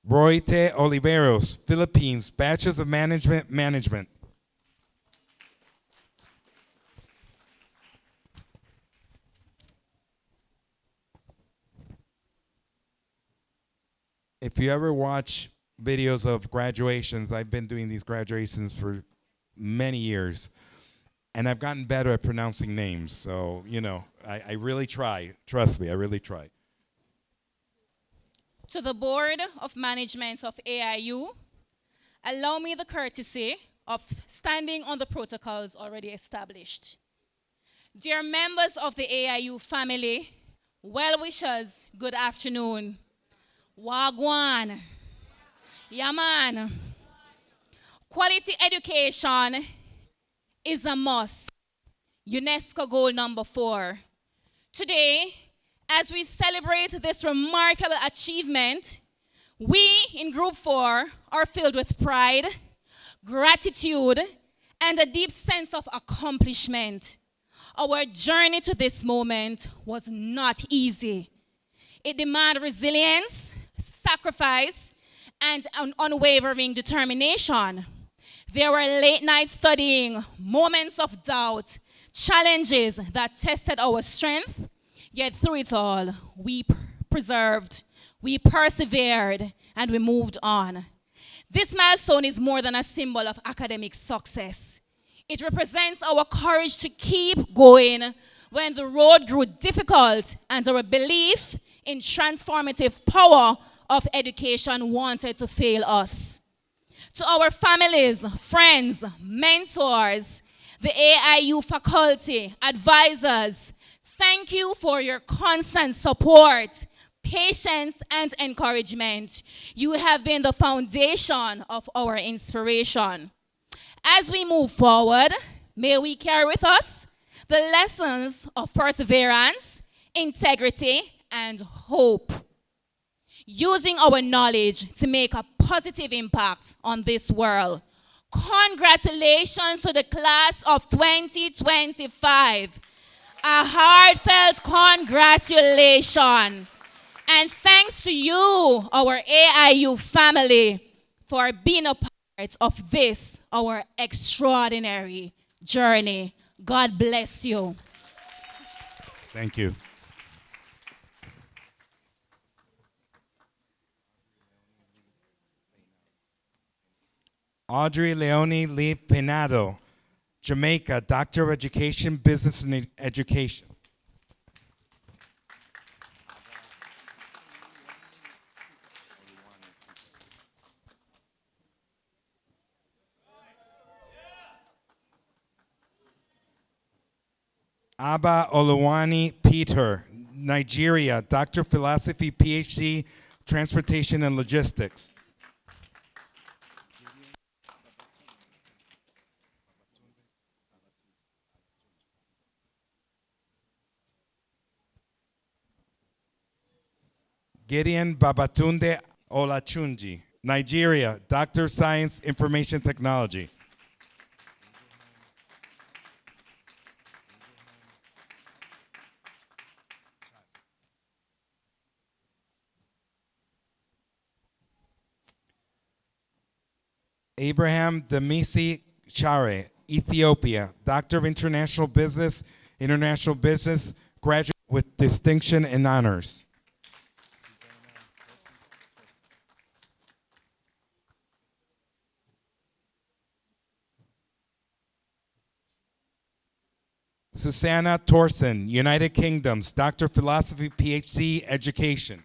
Roite Oliveros, Philippines, Bachelor's of Management. If you ever watch videos of graduations, I've been doing these graduations for many years, and I've gotten better at pronouncing names. So, I really try. Trust me, I really try. To the Board of Management of AIU, allow me the courtesy of standing on the protocols already established. Dear members of the AIU family, well-wishers, good afternoon. Wagwan. Yaman. Quality education is a must. UNESCO goal number 4. Today, as we celebrate this remarkable achievement, we in Group 4 are filled with pride, gratitude, and a deep sense of accomplishment. Our journey to this moment was not easy. It demanded resilience, sacrifice, and an unwavering determination. There were late night studying, moments of doubt, challenges that tested our strength. Yet through it all, we persevered, we persevered, and we moved on. This milestone is more than a symbol of academic success. It represents our courage to keep going when the road grew difficult and our belief in transformative power of education wanted to fail us. To our families, friends, mentors, the AIU faculty, advisors, thank you for your constant support, patience, and encouragement. You have been the foundation of our inspiration. As we move forward, may we carry with us the lessons of perseverance, integrity, and hope, using our knowledge to make a positive impact on this world. Congratulations to the class of 2025. A heartfelt congratulations. And thanks to you, our AIU family, for being a part of this, our extraordinary journey. God bless you. Thank you. Audrey Leone Lee Pinado, Jamaica, Doctor of Education, Business and Education. Abba Oluwani Peter, Nigeria, Doctor of Philosophy, PhD, Transportation and Logistics. Gideon Babatunde Olachunji, Nigeria, Doctor of Science, Information Technology. Abraham Demisi Chare, Ethiopia, Doctor of International Business, graduate with distinction and honors. Susanna Torsen, United Kingdoms, Doctor of Philosophy, PhD, Education.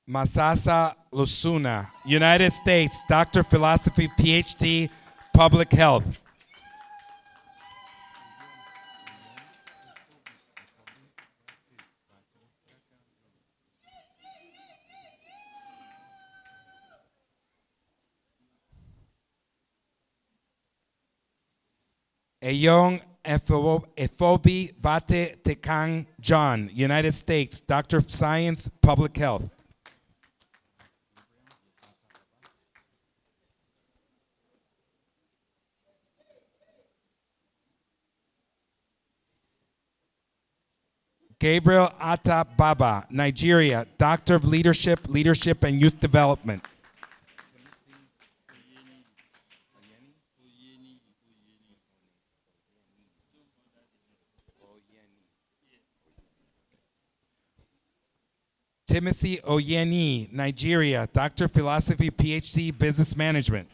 Masasa Lusuna, United States, Doctor of Philosophy, PhD, Public Health. Eyong Efobi Bate Tekang John, United States, Doctor of Science, Public Health. Gabriel Atta Baba, Nigeria, Doctor of Leadership, Leadership and Youth Development. Timothy Oyeni, Nigeria, Doctor of Philosophy, PhD, Business Management.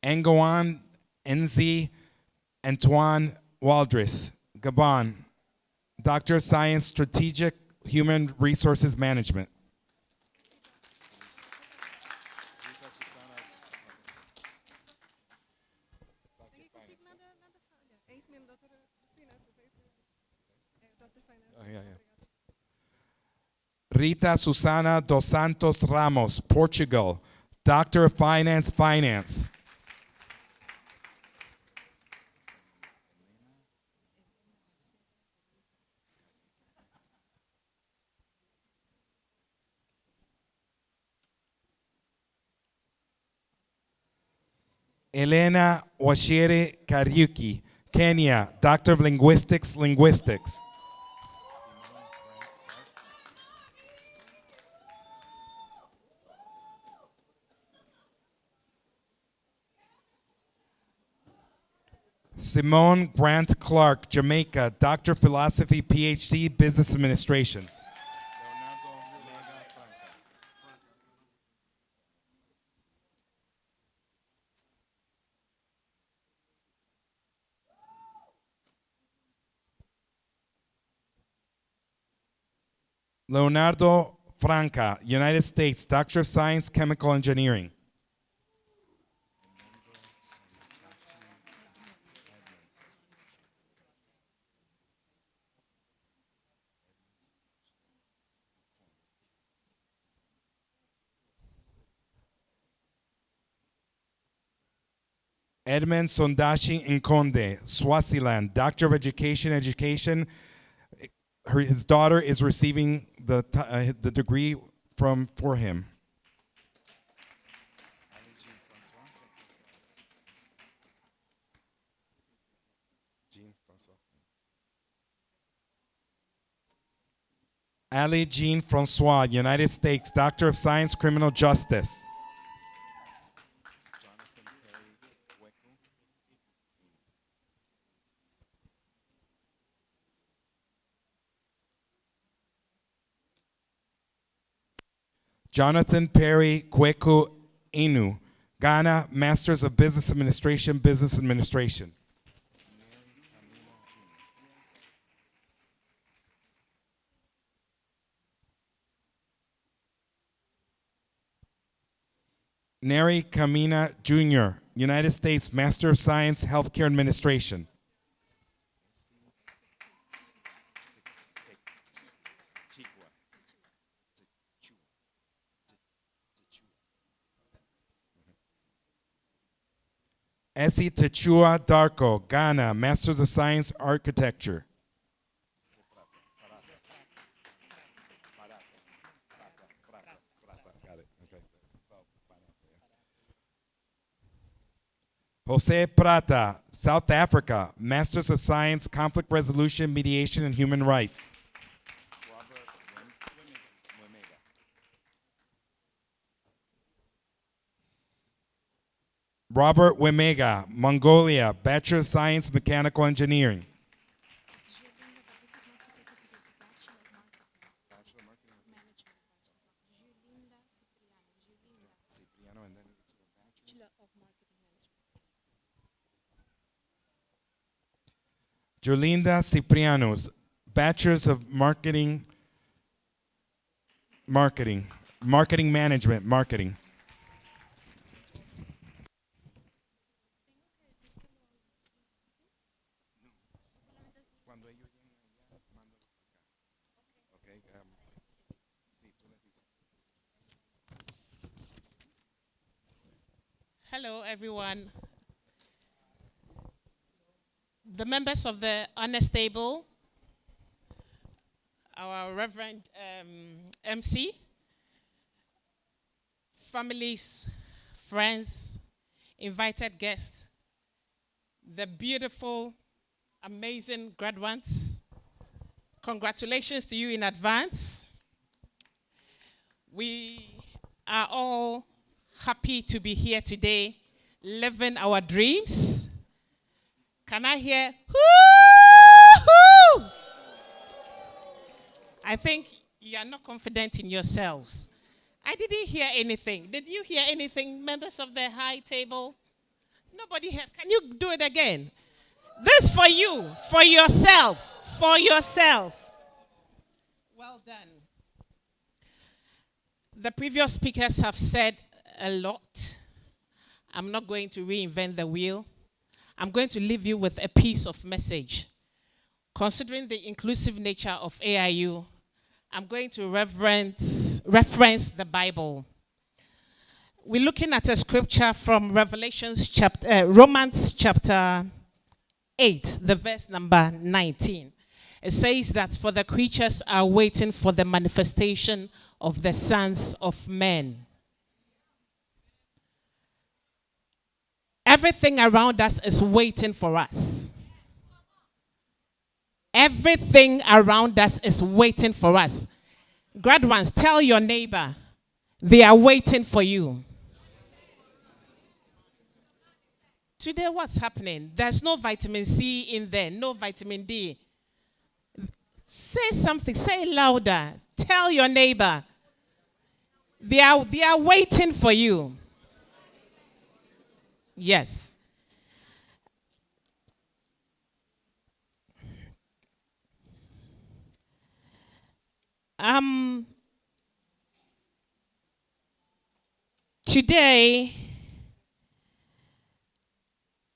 Angoan Nzi Antoine Waldris, Gabon, Doctor of Science, Strategic Human Resources Management. Rita Susana dos Santos Ramos, Portugal, Doctor of Finance, Finance. Elena Washere Kariuki, Kenya, Doctor of Linguistics, Linguistics. Simone Grant Clark, Jamaica, Doctor of Philosophy, PhD, Business Administration. Leonardo Franca, United States, Doctor of Science, Chemical Engineering. Edmund Sondashi Nkonde, Swaziland, Doctor of Education, his daughter is receiving the degree for him. Ali Jean Francois, United States, Doctor of Science, Criminal Justice. Jonathan Perry Kweku Inu, Ghana, Masters of Business Administration, Business Administration. Neri Kamina Jr., United States Master of Science, Healthcare Administration. Essie Techua Darko, Ghana, Masters of Science, Architecture. Jose Prata, South Africa, Masters of Science, Conflict Resolution, Mediation, and Human Rights. Robert Wemega, Mongolia, Bachelor of Science, Mechanical Engineering. Jolinda Ciprianos, Bachelor's of Marketing Management, Marketing. Hello, everyone. The members of the honest table, our Reverend MC, families, friends, invited guests, the beautiful, amazing graduates, congratulations to you in advance. We are all happy to be here today, living our dreams. Can I hear hoo-hoo? I think you are not confident in yourselves. I didn't hear anything. Did you hear anything, members of the high table? Nobody heard. Can you do it again? This for you, for yourself, for yourself. Well done. The previous speakers have said a lot. I'm not going to reinvent the wheel. I'm going to leave you with a piece of message. Considering the inclusive nature of AIU, I'm going to reference the Bible. We're looking at a scripture from Romans chapter 8, the verse number 19. It says that for the creatures are waiting for the manifestation of the sons of men. Everything around us is waiting for us. Everything around us is waiting for us. Graduates, tell your neighbor, they are waiting for you. Today, what's happening? There's no vitamin C in there, no vitamin D. Say something, say it louder. Tell your neighbor, they are waiting for you. Yes. Today,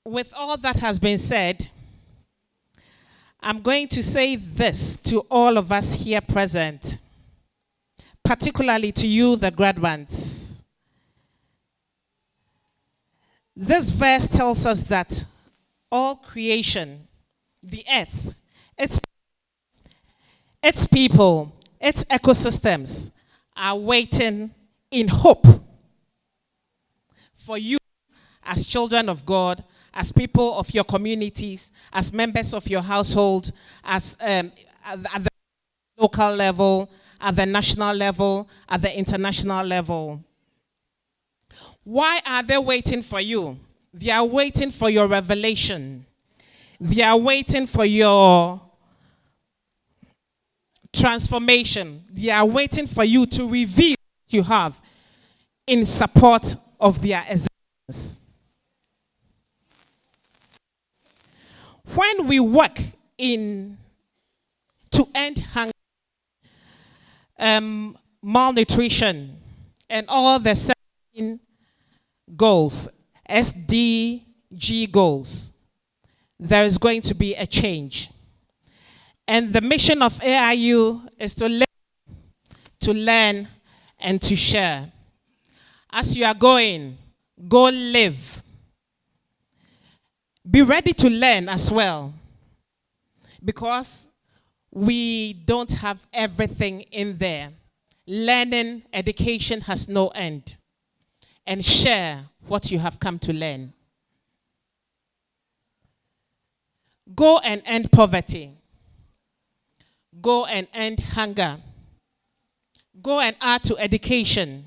with all that has been said, I'm going to say this to all of us here present, particularly to you, the graduates. This verse tells us that all creation, the earth, its people, its ecosystems are waiting in hope for you as children of God, as people of your communities, as members of your household, as at the local level, at the national level, at the international level. Why are they waiting for you? They are waiting for your revelation. They are waiting for your transformation. They are waiting for you to reveal you have in support of their existence. When we work to end hunger, malnutrition, and all the 17 goals, SDG goals, there is going to be a change. And the mission of AIU is to learn, and to share. As you are going, go live. Be ready to learn as well, because we don't have everything in there. Learning, education has no end. And share what you have come to learn. Go and end poverty. Go and end hunger. Go and add to education.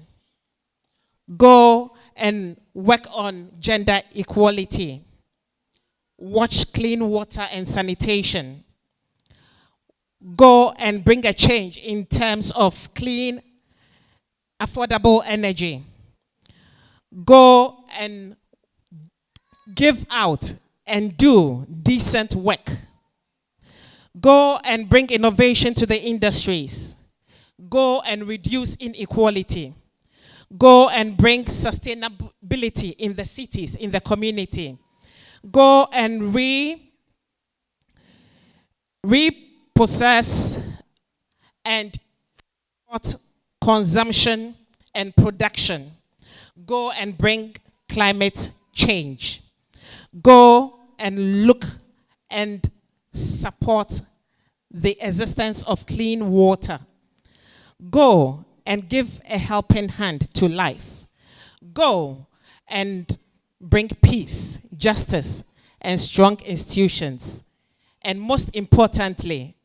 Go and work on gender equality. Watch clean water and sanitation. Go and bring a change in terms of clean, affordable energy. Go and give out and do decent work. Go and bring innovation to the industries. Go and reduce inequality. Go and bring sustainability in the cities, in the community. Go and repossess and consumption and production. Go and bring climate change. Go and look and support the existence of clean water. Go and give a helping hand to life. Go and bring peace, justice, and strong institutions. And most importantly,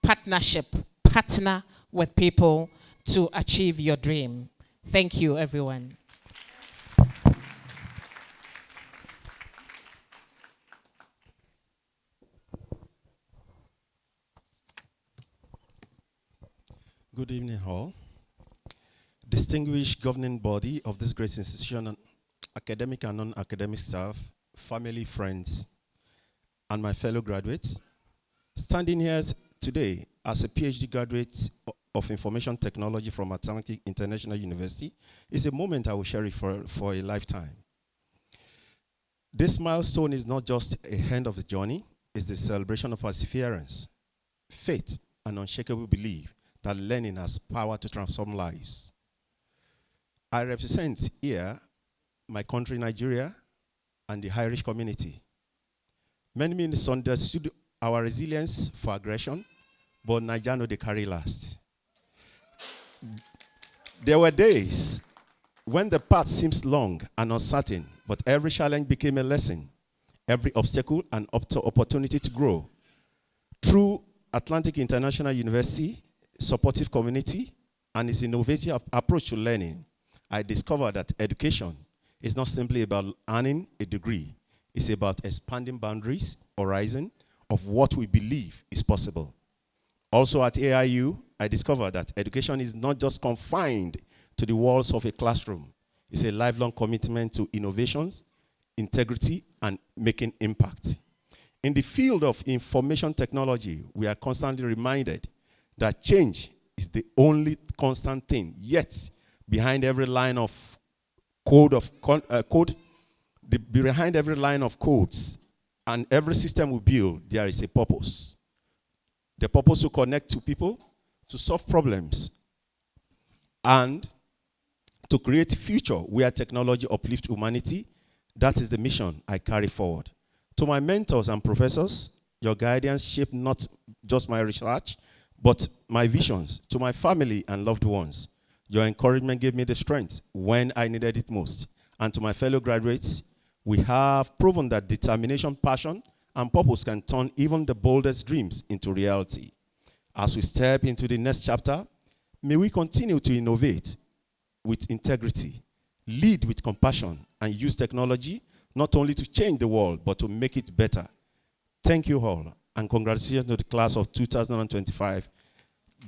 partnership. Partner with people to achieve your dream. Thank you, everyone. Good evening, all. Distinguished governing body of this great institution, academic and non-academic staff, family, friends, and my fellow graduates. Standing here today as a PhD graduate of information technology from Atlantic International University is a moment I will cherish for a lifetime. This milestone is not just a end of the journey, it's the celebration of perseverance, faith, and unshakable belief that learning has power to transform lives. I represent here my country, Nigeria, and the Irish community. Many misunderstood our resilience for aggression, but Nigeria know they carry last. There were days when the path seems long and uncertain, but every challenge became a lesson, every obstacle an opportunity to grow. Through Atlantic International University, supportive community, and its innovative approach to learning, I discovered that education is not simply about earning a degree. It's about expanding boundaries, horizon of what we believe is possible. Also at AIU, I discovered that education is not just confined to the walls of a classroom. It's a lifelong commitment to innovations, integrity, and making impact. In the field of information technology, we are constantly reminded that change is the only constant thing. Yet, behind every line of behind every line of codes and every system we build, there is a purpose. The purpose to connect to people, to solve problems, and to create a future where technology uplifts humanity. That is the mission I carry forward. To my mentors and professors, your guidance shaped not just my research, but my visions. To my family and loved ones, your encouragement gave me the strength when I needed it most. And to my fellow graduates, we have proven that determination, passion, and purpose can turn even the boldest dreams into reality. As we step into the next chapter, may we continue to innovate with integrity, lead with compassion, and use technology not only to change the world, but to make it better. Thank you all, and congratulations to the class of 2025.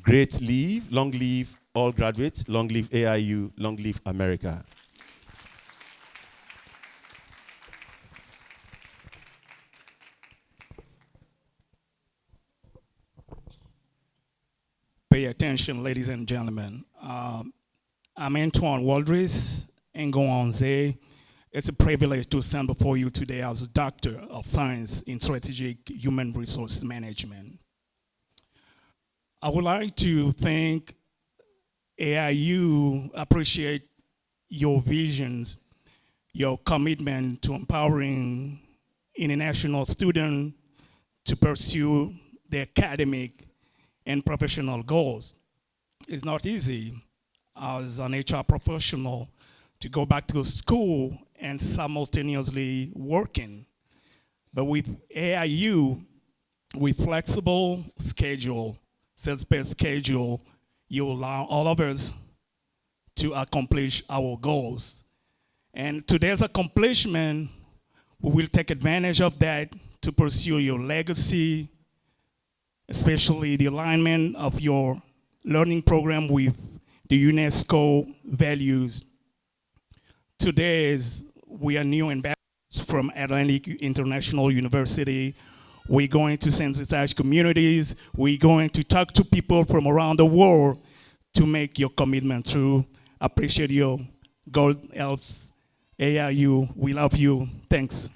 Great live, long live, all graduates. Long live AIU, long live America. Pay attention, ladies and gentlemen. I'm Antoine Waldris, Ngo. It's a privilege to stand before you today as a Doctor of Science in Strategic Human Resource Management. I would like to thank AIU, appreciate your visions, your commitment to empowering international students to pursue their academic and professional goals. It's not easy as an HR professional to go back to school and simultaneously working. But with AIU, with flexible schedule, sales-based schedule, you allow all of us to accomplish our goals. And today's accomplishment, we will take advantage of that to pursue your legacy, especially the alignment of your learning program with the UNESCO values. Today, we are new ambassadors from Atlantic International University. We're going to sensitize communities. We're going to talk to people from around the world to make your commitment true. Appreciate you. God helps AIU. We love you. Thanks.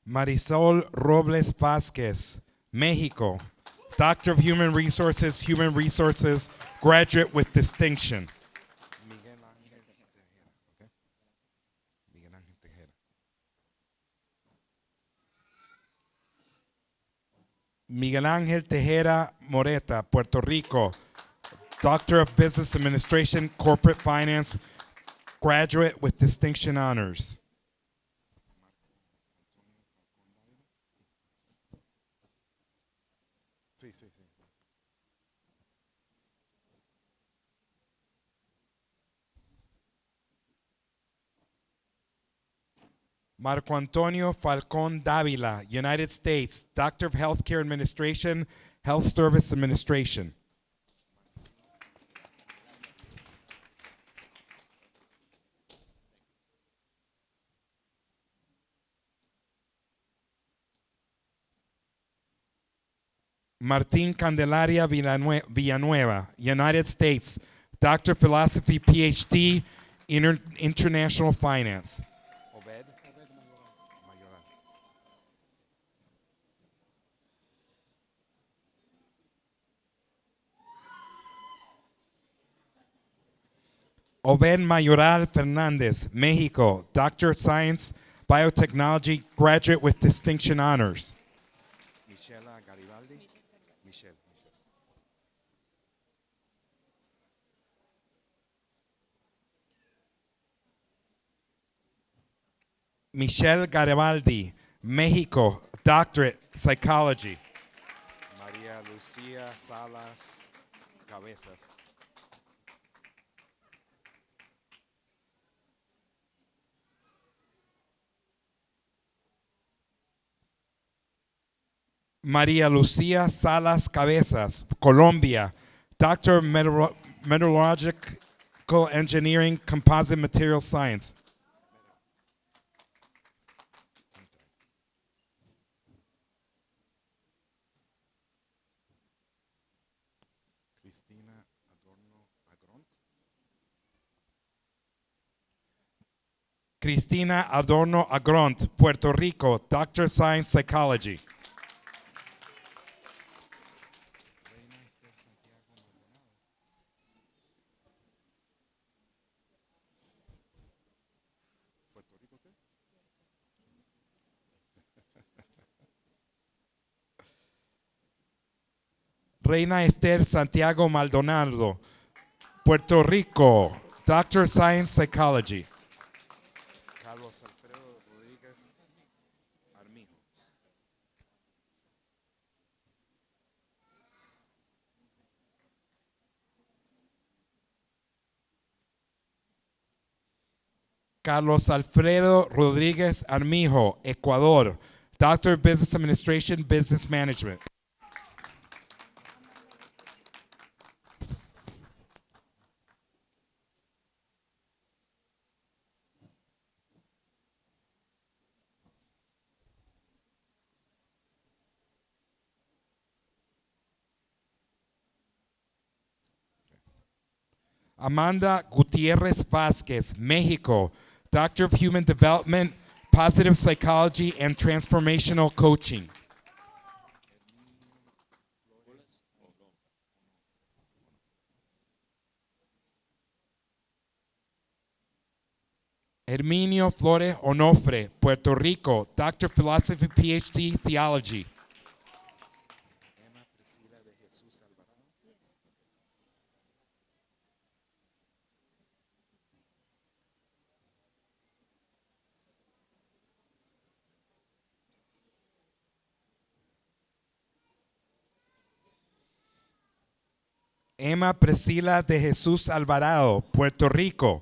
Marisol Robles Vázquez, Mexico, Doctor of Human Resources, graduate with distinction. Miguel Ángel Tejera Moreta, Puerto Rico, Doctor of Business Administration, Corporate Finance, graduate with distinction honors. Marco Antonio Falcón Dávila, United States, Doctor of Healthcare Administration, Health Service Administration. Martín Candelaria Villanueva, United States, Doctor of Philosophy, PhD, International Finance. Obed Mayoral Fernández, Mexico, Doctor of Science, Biotechnology, graduate with distinction honors. Michela Garibaldi? Michelle. Michelle Garibaldi, Mexico, Doctorate, Psychology. María Lucía Salas Cabezas. María Lucía Salas Cabezas, Colombia, Doctor of Metallurgical Engineering, Composite Material Science. Cristina Adorno Agront, Puerto Rico, Doctor of Science, Psychology. Reina Esther Santiago Maldonado, Puerto Rico, Doctor of Science, Psychology. Carlos Alfredo Rodríguez Armijo. Carlos Alfredo Rodriguez Armijo, Ecuador, Doctor of Business Administration, Business Management. Amanda Gutierrez Vasquez, Mexico, Doctor of Human Development, Positive Psychology, and Transformational Coaching. Herminio Flores Onofre, Puerto Rico, Doctor of Philosophy, PhD, Theology. Emma Priscila de Jesús Alvarado, Puerto Rico,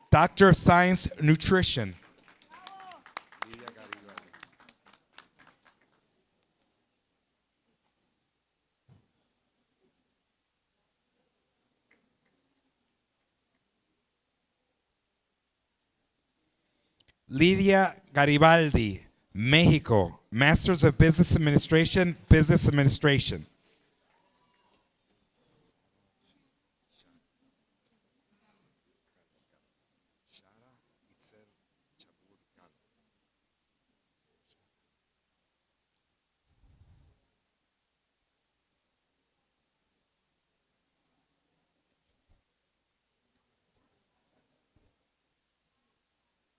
Doctor of Science, Nutrition. Lidia Garibaldi, Mexico, Masters of Business Administration, Business Administration.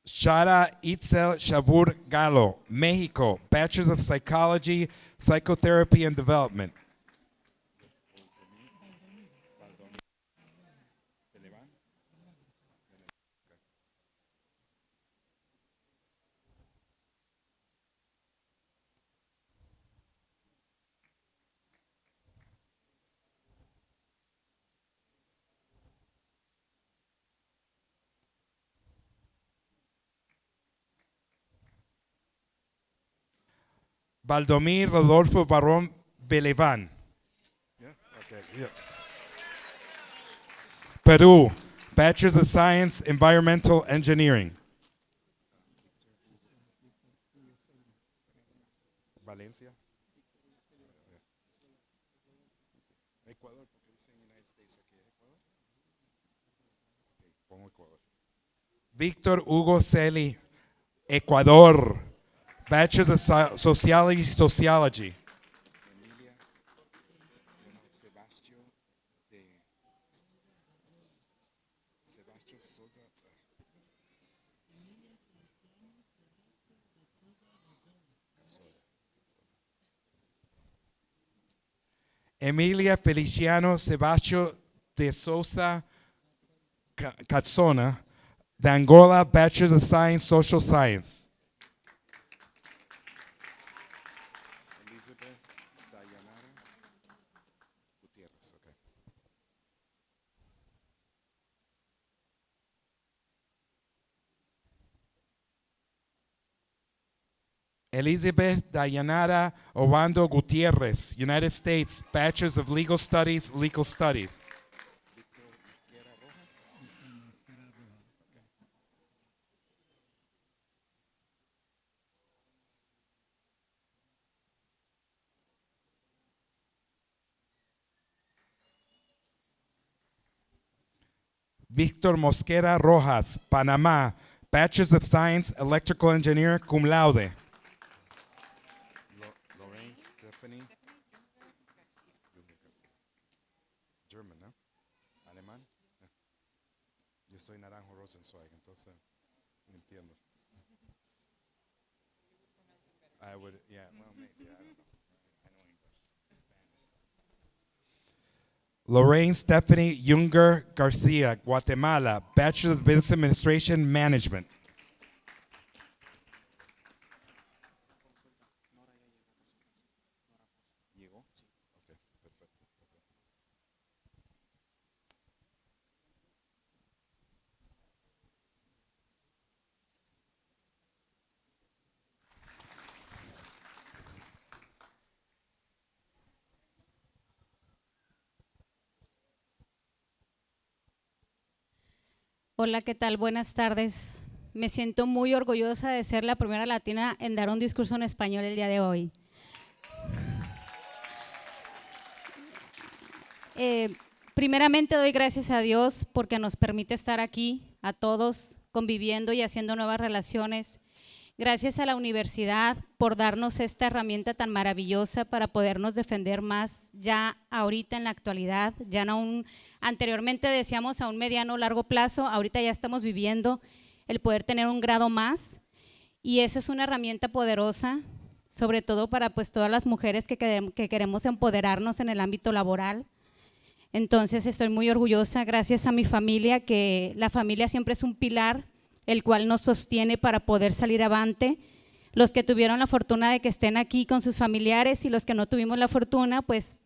Shara Itzel Shabur Galo, Mexico, Bachelor's of Psychology, Psychotherapy and Development. Valdomir Rodolfo Barón Belevan. Peru, Bachelor's of Science, Environmental Engineering. Valencia. Ecuador, porque dice United States aquí. Ecuador. Okay, pongo Ecuador. Víctor Hugo Celi, Ecuador, Bachelor's of Sociology. Emilia Feliciano Sebastião de Souza Catsona, de Angola, Bachelor's of Science, Social Science. Elizabeth Dayanara Gutierrez, okay. Elizabeth Dayanara Obando Gutierrez, United States, Bachelor's of Legal Studies, Legal Studies. Víctor Mosquera Rojas, Panamá, Bachelor's of Science, Electrical Engineer, cum laude. Lorraine Stephanie. German, ¿no? Alemán. Yo soy Naranjo Rosenzweig, entonces entiendo. I would, yeah, well, maybe, I don't know. I know English. Lorraine Stephanie Junger Garcia, Guatemala, Bachelor's of Business Administration, Management. Hola, ¿qué tal? Buenas tardes. Me siento muy orgullosa de ser la primera latina en dar un discurso en español el día de hoy. Primeramente doy gracias a Dios porque nos permite estar aquí, a todos, conviviendo y haciendo nuevas relaciones. Gracias a la universidad por darnos esta herramienta tan maravillosa para podernos defender más ya ahorita en la actualidad. Ya no anteriormente decíamos a un mediano o largo plazo, ahorita ya estamos viviendo el poder tener un grado más, y eso es una herramienta poderosa, sobre todo para pues todas las mujeres que queremos empoderarnos en el ámbito laboral. Entonces estoy muy orgullosa, gracias a mi familia, que la familia siempre es un pilar el cual nos sostiene para poder salir avante. Los que tuvieron la fortuna de que estén aquí con sus familiares y los que no tuvimos la fortuna, pues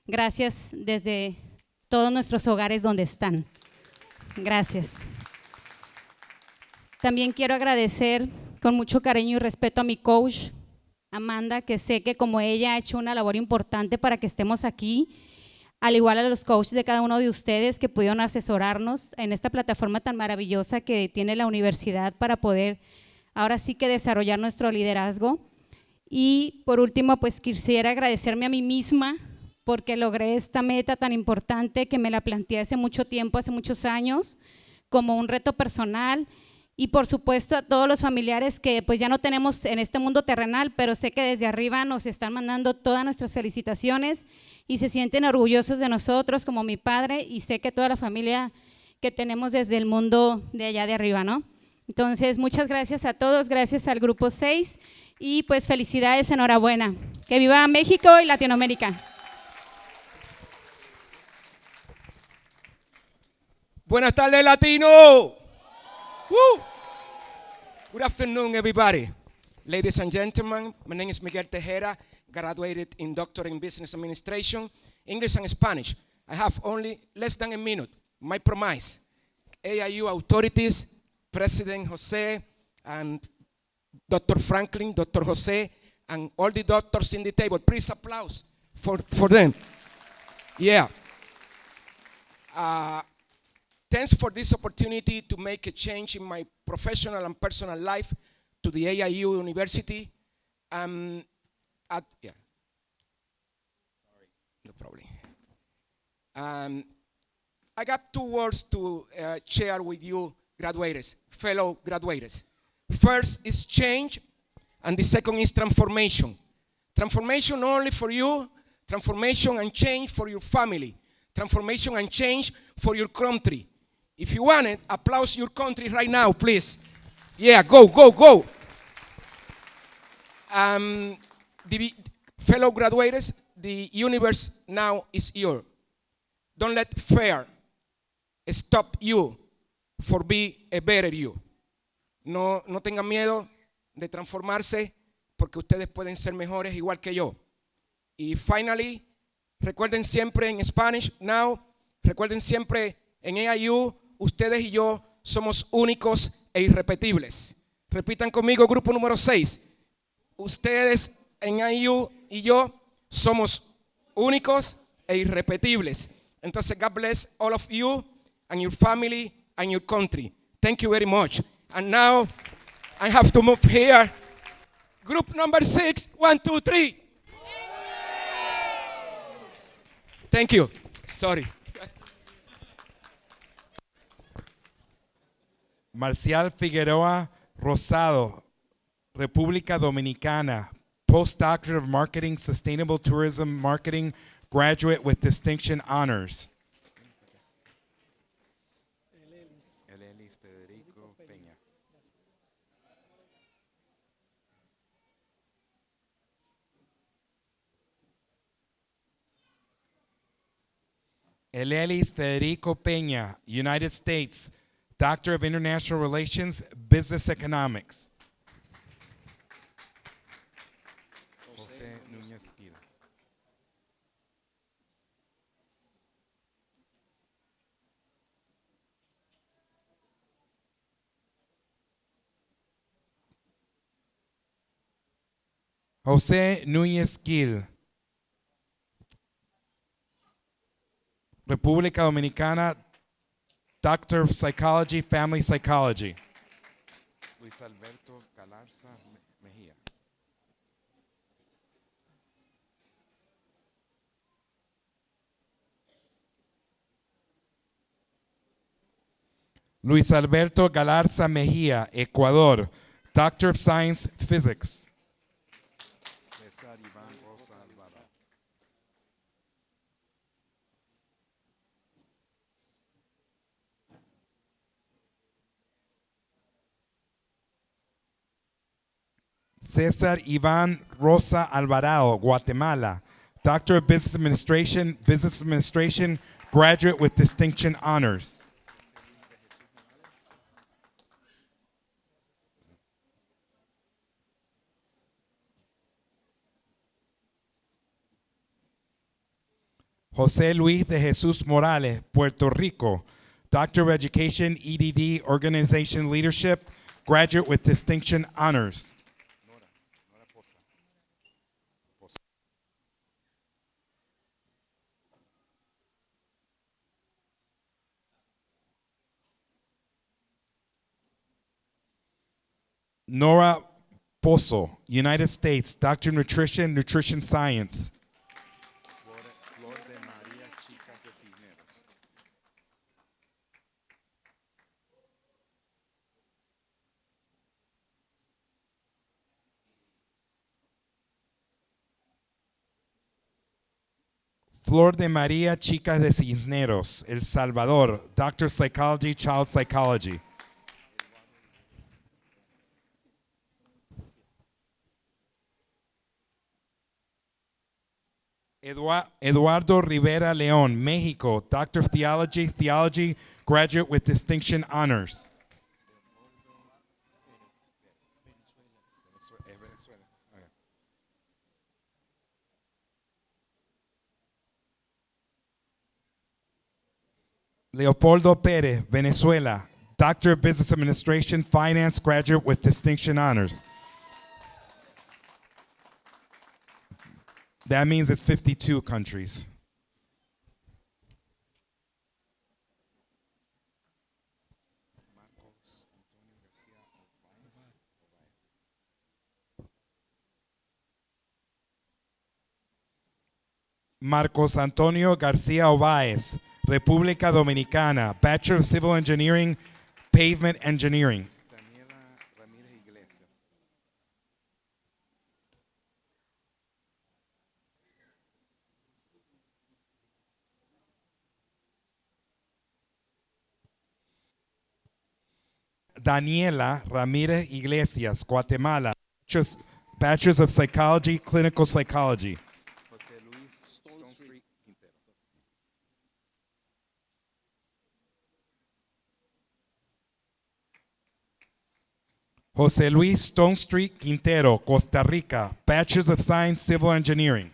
gracias desde todos nuestros hogares donde están. Gracias. También quiero agradecer con mucho cariño y respeto a mi coach, Amanda, que sé que como ella ha hecho una labor importante para que estemos aquí, al igual a los coaches de cada uno de ustedes que pudieron asesorarnos en esta plataforma tan maravillosa que tiene la universidad para poder ahora sí que desarrollar nuestro liderazgo. Y por último, pues quisiera agradecerme a mí misma porque logré esta meta tan importante que me la planteé hace mucho tiempo, hace muchos años, como un reto personal. Y por supuesto a todos los familiares que pues ya no tenemos en este mundo terrenal, pero sé que desde arriba nos están mandando todas nuestras felicitaciones y se sienten orgullosos de nosotros como mi padre, y sé que toda la familia que tenemos desde el mundo de allá de arriba, ¿no? Entonces muchas gracias a todos, gracias al grupo 6 y pues felicidades, enhorabuena. Que viva México y Latinoamérica. Buenas tardes, Latino. Woo! Good afternoon, everybody. Ladies and gentlemen, my name is Miguel Tejera, graduated in Doctor in Business Administration, English and Spanish. I have only less than a minute. My promise. AIU authorities, President Jose, and Dr. Franklin, Dr. Jose, and all the doctors in the table. Please applause for them. Yeah. Thanks for this opportunity to make a change in my professional and personal life to the AIU University. Sorry, no problem. I got 2 words to share with you, graduates, fellow graduates. First is change, and the second is transformation. Transformation not only for you, transformation and change for your family, transformation and change for your country. If you want it, applause your country right now, please. Yeah, go, go, go. The fellow graduates, the universe now is yours. Don't let fear stop you for be a better you. No tengan miedo de transformarse porque ustedes pueden ser mejores igual que yo. Y finally, recuerden siempre en Spanish now, recuerden siempre en AIU, ustedes y yo somos únicos e irrepetibles. Repitan conmigo, grupo número 6. Ustedes en AIU y yo somos únicos e irrepetibles. Entonces, God bless all of you and your family and your country. Thank you very much. And now, I have to move here. Group number 6, 1, 2, 3. Thank you. Sorry. Marcial Figueroa Rosado, República Dominicana, Postdoctorate of Marketing, Sustainable Tourism Marketing, graduate with distinction honors. Elelis Federico Peña, United States, Doctor of International Relations, Business Economics. José Núñez Gil. José Núñez Gil, República Dominicana, Doctor of Psychology, Family Psychology. Luis Alberto Galarza Mejia. Luis Alberto Galarza Mejia, Ecuador, Doctor of Science, Physics. César Iván Rosa Alvarado. César Iván Rosa Alvarado, Guatemala, Doctor of Business Administration, graduate with distinction honors. José Luis de Jesús Morales, Puerto Rico, Doctor of Education, EDD, Organization Leadership, graduate with distinction honors. Nora Pozo, United States, Doctor of Nutrition, Nutrition Science. Flor de María Chica de Cisneros, El Salvador, Doctor of Psychology, Child Psychology. Eduardo Rivera León, Mexico, Doctor of Theology, graduate with distinction honors. Leopoldo Pérez, Venezuela, Doctor of Business Administration, Finance, graduate with distinction honors. That means it's 52 countries. Marcos Antonio García Ovaez, República Dominicana, Bachelor of Civil Engineering, Pavement Engineering. Daniela Ramírez Iglesias, Guatemala, Bachelor's of Psychology, Clinical Psychology. José Luis Stone Street Quintero, Costa Rica, Bachelor's of Science, Civil Engineering.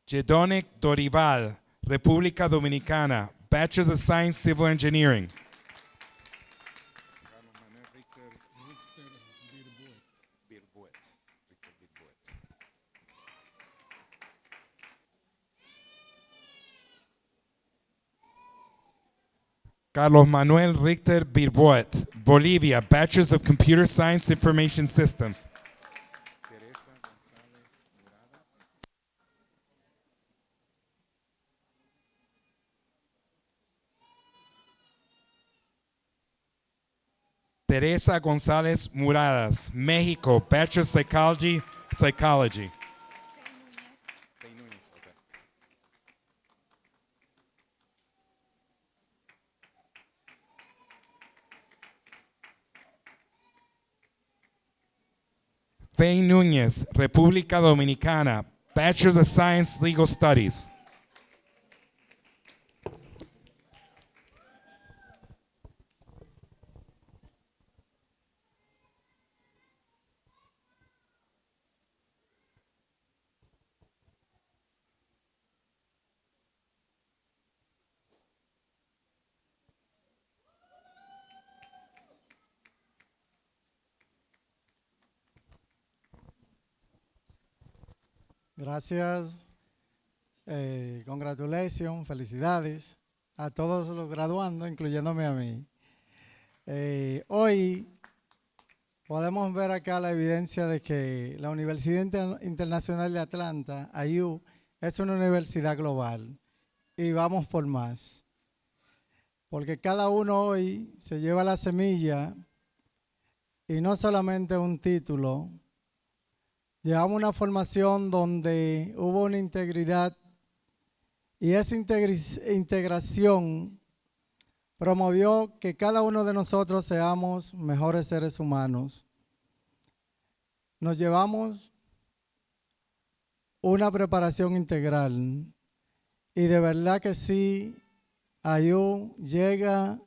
Jedonic Dorival, República Dominicana, Bachelor's of Science, Civil Engineering. Carlos Manuel Richter Birboet, Bolivia, Bachelor's of Computer Science, Information Systems. Teresa González Muradas, Mexico, Bachelor of Psychology, Psychology. Fey Núñez, República Dominicana, Bachelor of Science, Legal Studies. Gracias. Congratulations, felicidades a todos los graduandos, incluyéndome a mí. Hoy podemos ver acá la evidencia de que la Universidad Internacional de Atlanta, Aiu, es una universidad global y vamos por más. Porque cada uno hoy se lleva la semilla y no solamente un título. Llevamos una formación donde hubo una integridad y esa integración promovió que cada uno de nosotros seamos mejores seres humanos. Nos llevamos una preparación integral y de verdad que sí, Aiu llega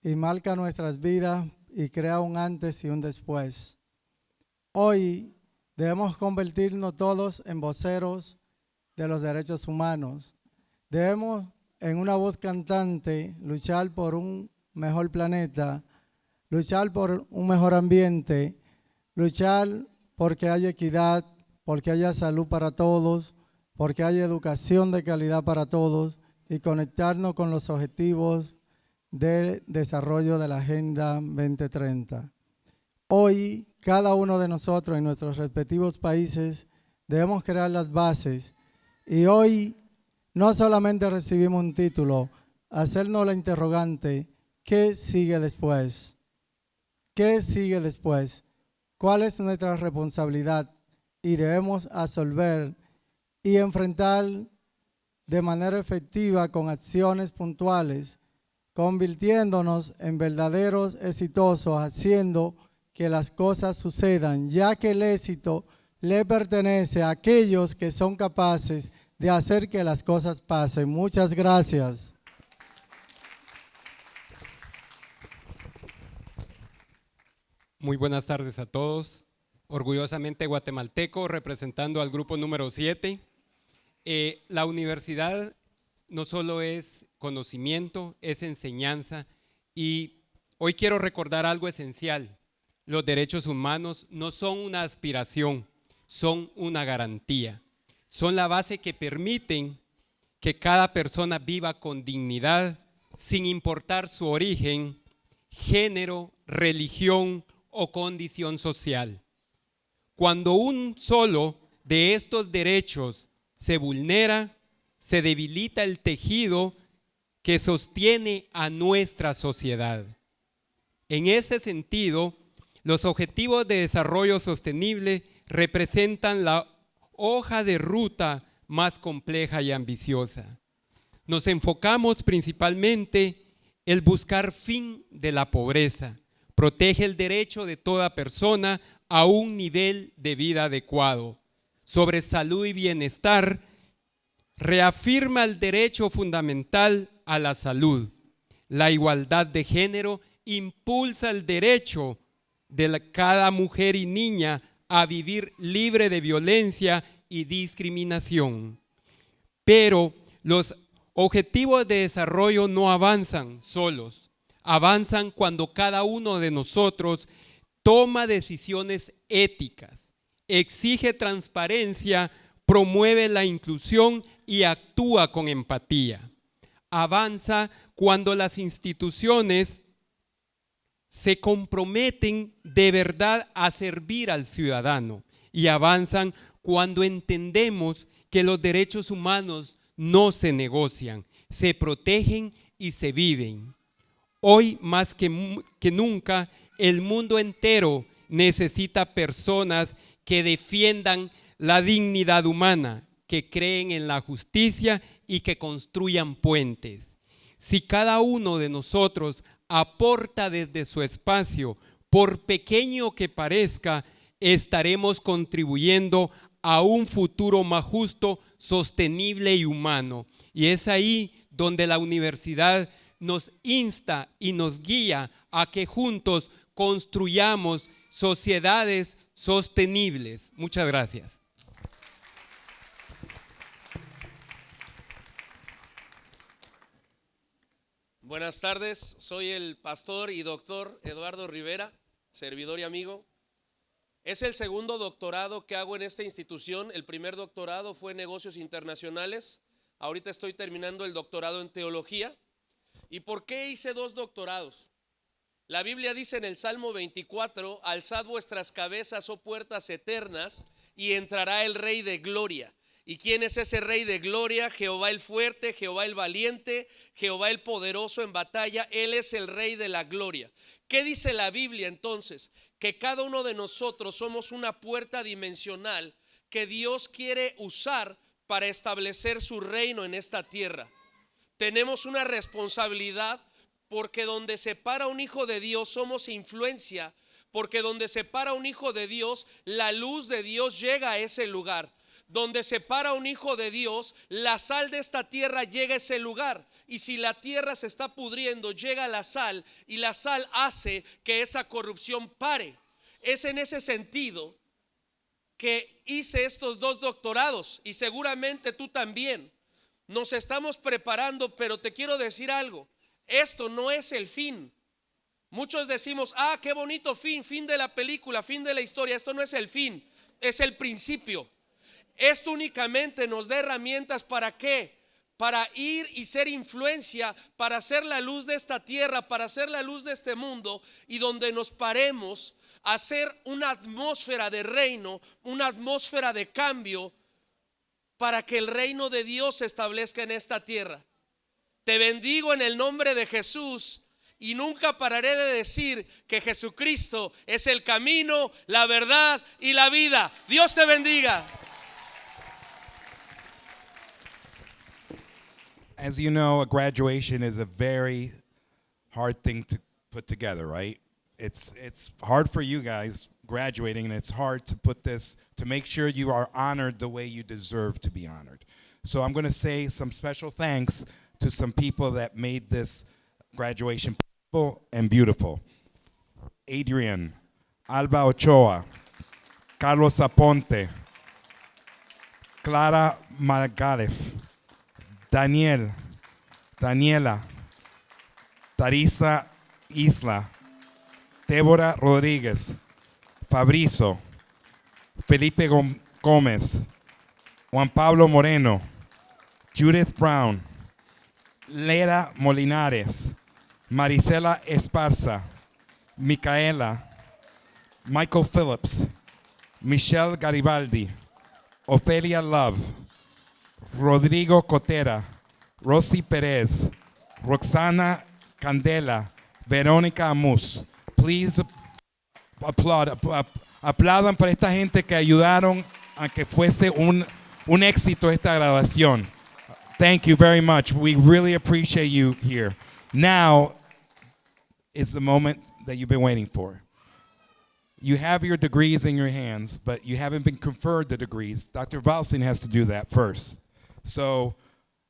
y marca nuestras vidas y crea un antes y un después. Hoy debemos convertirnos todos en voceros de los derechos humanos. Debemos, en una voz cantante, luchar por un mejor planeta, luchar por un mejor ambiente, luchar porque haya equidad, porque haya salud para todos, porque haya educación de calidad para todos y conectarnos con los objetivos de desarrollo de la Agenda 2030. Hoy, cada uno de nosotros en nuestros respectivos países debemos crear las bases y hoy no solamente recibimos un título, hacernos la interrogante, ¿qué sigue después? ¿Qué sigue después? ¿Cuál es nuestra responsabilidad? Y debemos absolver y enfrentar de manera efectiva con acciones puntuales, convirtiéndonos en verdaderos exitosos, haciendo que las cosas sucedan, ya que el éxito le pertenece a aquellos que son capaces de hacer que las cosas pasen. Muchas gracias. Muy buenas tardes a todos. Orgullosamente guatemalteco, representando al grupo número 7. La universidad no solo es conocimiento, es enseñanza. Y hoy quiero recordar algo esencial. Los derechos humanos no son una aspiración, son una garantía. Son la base que permiten que cada persona viva con dignidad, sin importar su origen, género, religión o condición social. Cuando un solo de estos derechos se vulnera, se debilita el tejido que sostiene a nuestra sociedad. En ese sentido, los Objetivos de Desarrollo Sostenible representan la hoja de ruta más compleja y ambiciosa. Nos enfocamos principalmente en buscar fin de la pobreza, protege el derecho de toda persona a un nivel de vida adecuado, sobre salud y bienestar, reafirma el derecho fundamental a la salud, la igualdad de género, impulsa el derecho de cada mujer y niña a vivir libre de violencia y discriminación. Pero los objetivos de desarrollo no avanzan solos, avanzan cuando cada uno de nosotros toma decisiones éticas, exige transparencia, promueve la inclusión y actúa con empatía. Avanza cuando las instituciones se comprometen de verdad a servir al ciudadano y avanzan cuando entendemos que los derechos humanos no se negocian, se protegen y se viven. Hoy más que nunca, el mundo entero necesita personas que defiendan la dignidad humana, que creen en la justicia y que construyan puentes. Si cada uno de nosotros aporta desde su espacio, por pequeño que parezca, estaremos contribuyendo a un futuro más justo, sostenible y humano. Y es ahí donde la universidad nos insta y nos guía a que juntos construyamos sociedades sostenibles. Muchas gracias. Buenas tardes, soy el pastor y doctor Eduardo Rivera, servidor y amigo. Es el segundo doctorado que hago en esta institución. El primer doctorado fue en negocios internacionales. Ahorita estoy terminando el doctorado en teología. ¿Y por qué hice 2 doctorados? La Biblia dice en el Salmo 24, alzad vuestras cabezas, oh puertas eternas, y entrará el Rey de gloria. ¿Y quién es ese Rey de gloria? Jehová el fuerte, Jehová el valiente, Jehová el poderoso en batalla. Él es el Rey de la gloria. ¿Qué dice la Biblia entonces? Que cada uno de nosotros somos una puerta dimensional que Dios quiere usar para establecer su reino en esta tierra. Tenemos una responsabilidad, porque donde se para un hijo de Dios somos influencia, porque donde se para un hijo de Dios, la luz de Dios llega a ese lugar. Donde se para un hijo de Dios, la sal de esta tierra llega a ese lugar. Y si la tierra se está pudriendo, llega la sal, y la sal hace que esa corrupción pare. Es en ese sentido que hice estos 2 doctorados, y seguramente tú también. Nos estamos preparando, pero te quiero decir algo. Esto no es el fin. Muchos decimos, qué bonito fin de la película, fin de la historia. Esto no es el fin, es el principio. Esto únicamente nos da herramientas. ¿Para qué? Para ir y ser influencia, para hacer la luz de esta tierra, para hacer la luz de este mundo, y donde nos paremos a hacer una atmósfera de reino, una atmósfera de cambio, para que el reino de Dios se establezca en esta tierra. Te bendigo en el nombre de Jesús, y nunca pararé de decir que Jesucristo es el camino, la verdad y la vida. Dios te bendiga. As you know, a graduation is a very hard thing to put together, right? It's hard for you guys graduating, and it's hard to put this, to make sure you are honored the way you deserve to be honored. So I'm going to say some special thanks to some people that made this graduation possible and beautiful. Adrian, Alba Ochoa, Carlos Aponte, Clara Margalef, Daniela, Tarisa Isla, Débora Rodríguez, Fabrizio, Felipe Gómez, Juan Pablo Moreno, Judith Brown, Lera Molinares, Marisela Esparza, Micaela, Michael Phillips, Michelle Garibaldi, Ofelia Love, Rodrigo Cotera, Rosy Perez, Roxana Candela, Verónica Amus. Please aplaudan para esta gente que ayudaron a que fuese un éxito esta graduación. Thank you very much. We really appreciate you here. Now is the moment that you've been waiting for. You have your degrees in your hands, but you haven't been conferred the degrees. Dr. Valsin has to do that first. So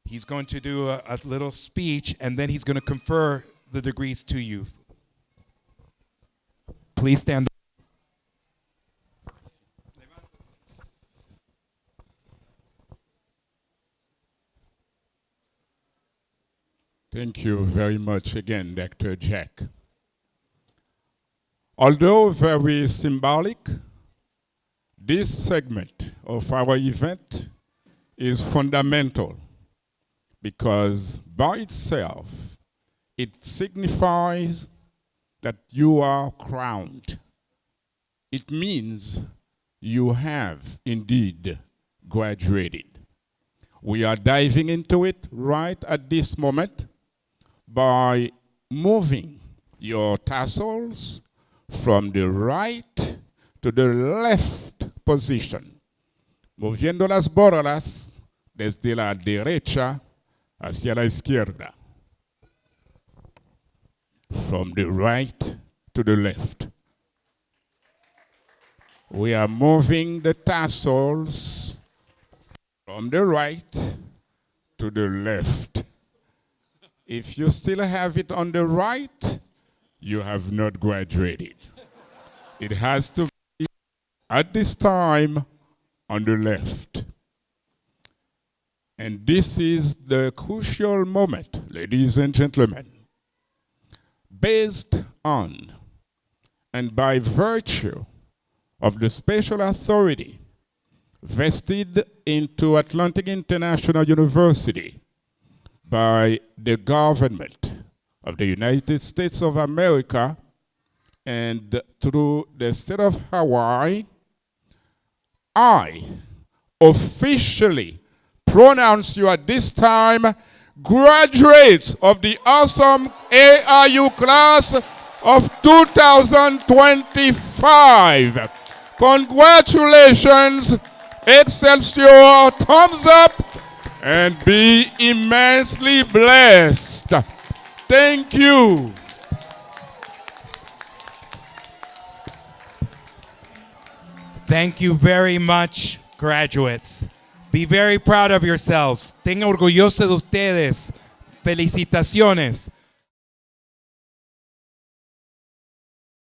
he's going to do a little speech, and then he's going to confer the degrees to you. Please stand up. Thank you very much again, Dr. Jack. Although very symbolic, this segment of our event is fundamental because by itself, it signifies that you are crowned. It means you have indeed graduated. We are diving into it right at this moment by moving your tassels from the right to the left position, moviendo las borlas desde la derecha hacia la izquierda, from the right to the left. We are moving the tassels from the right to the left. If you still have it on the right, you have not graduated. It has to be, at this time, on the left. And this is the crucial moment, ladies and gentlemen. Based on and by virtue of the special authority vested into Atlantic International University by the government of the United States of America and through the state of Hawaii, I officially pronounce you at this time graduates of the awesome AIU class of 2025. Congratulations, Excelsior, thumbs up, and be immensely blessed. Thank you. Thank you very much, graduates. Be very proud of yourselves. Tengan orgulloso de ustedes. Felicitaciones.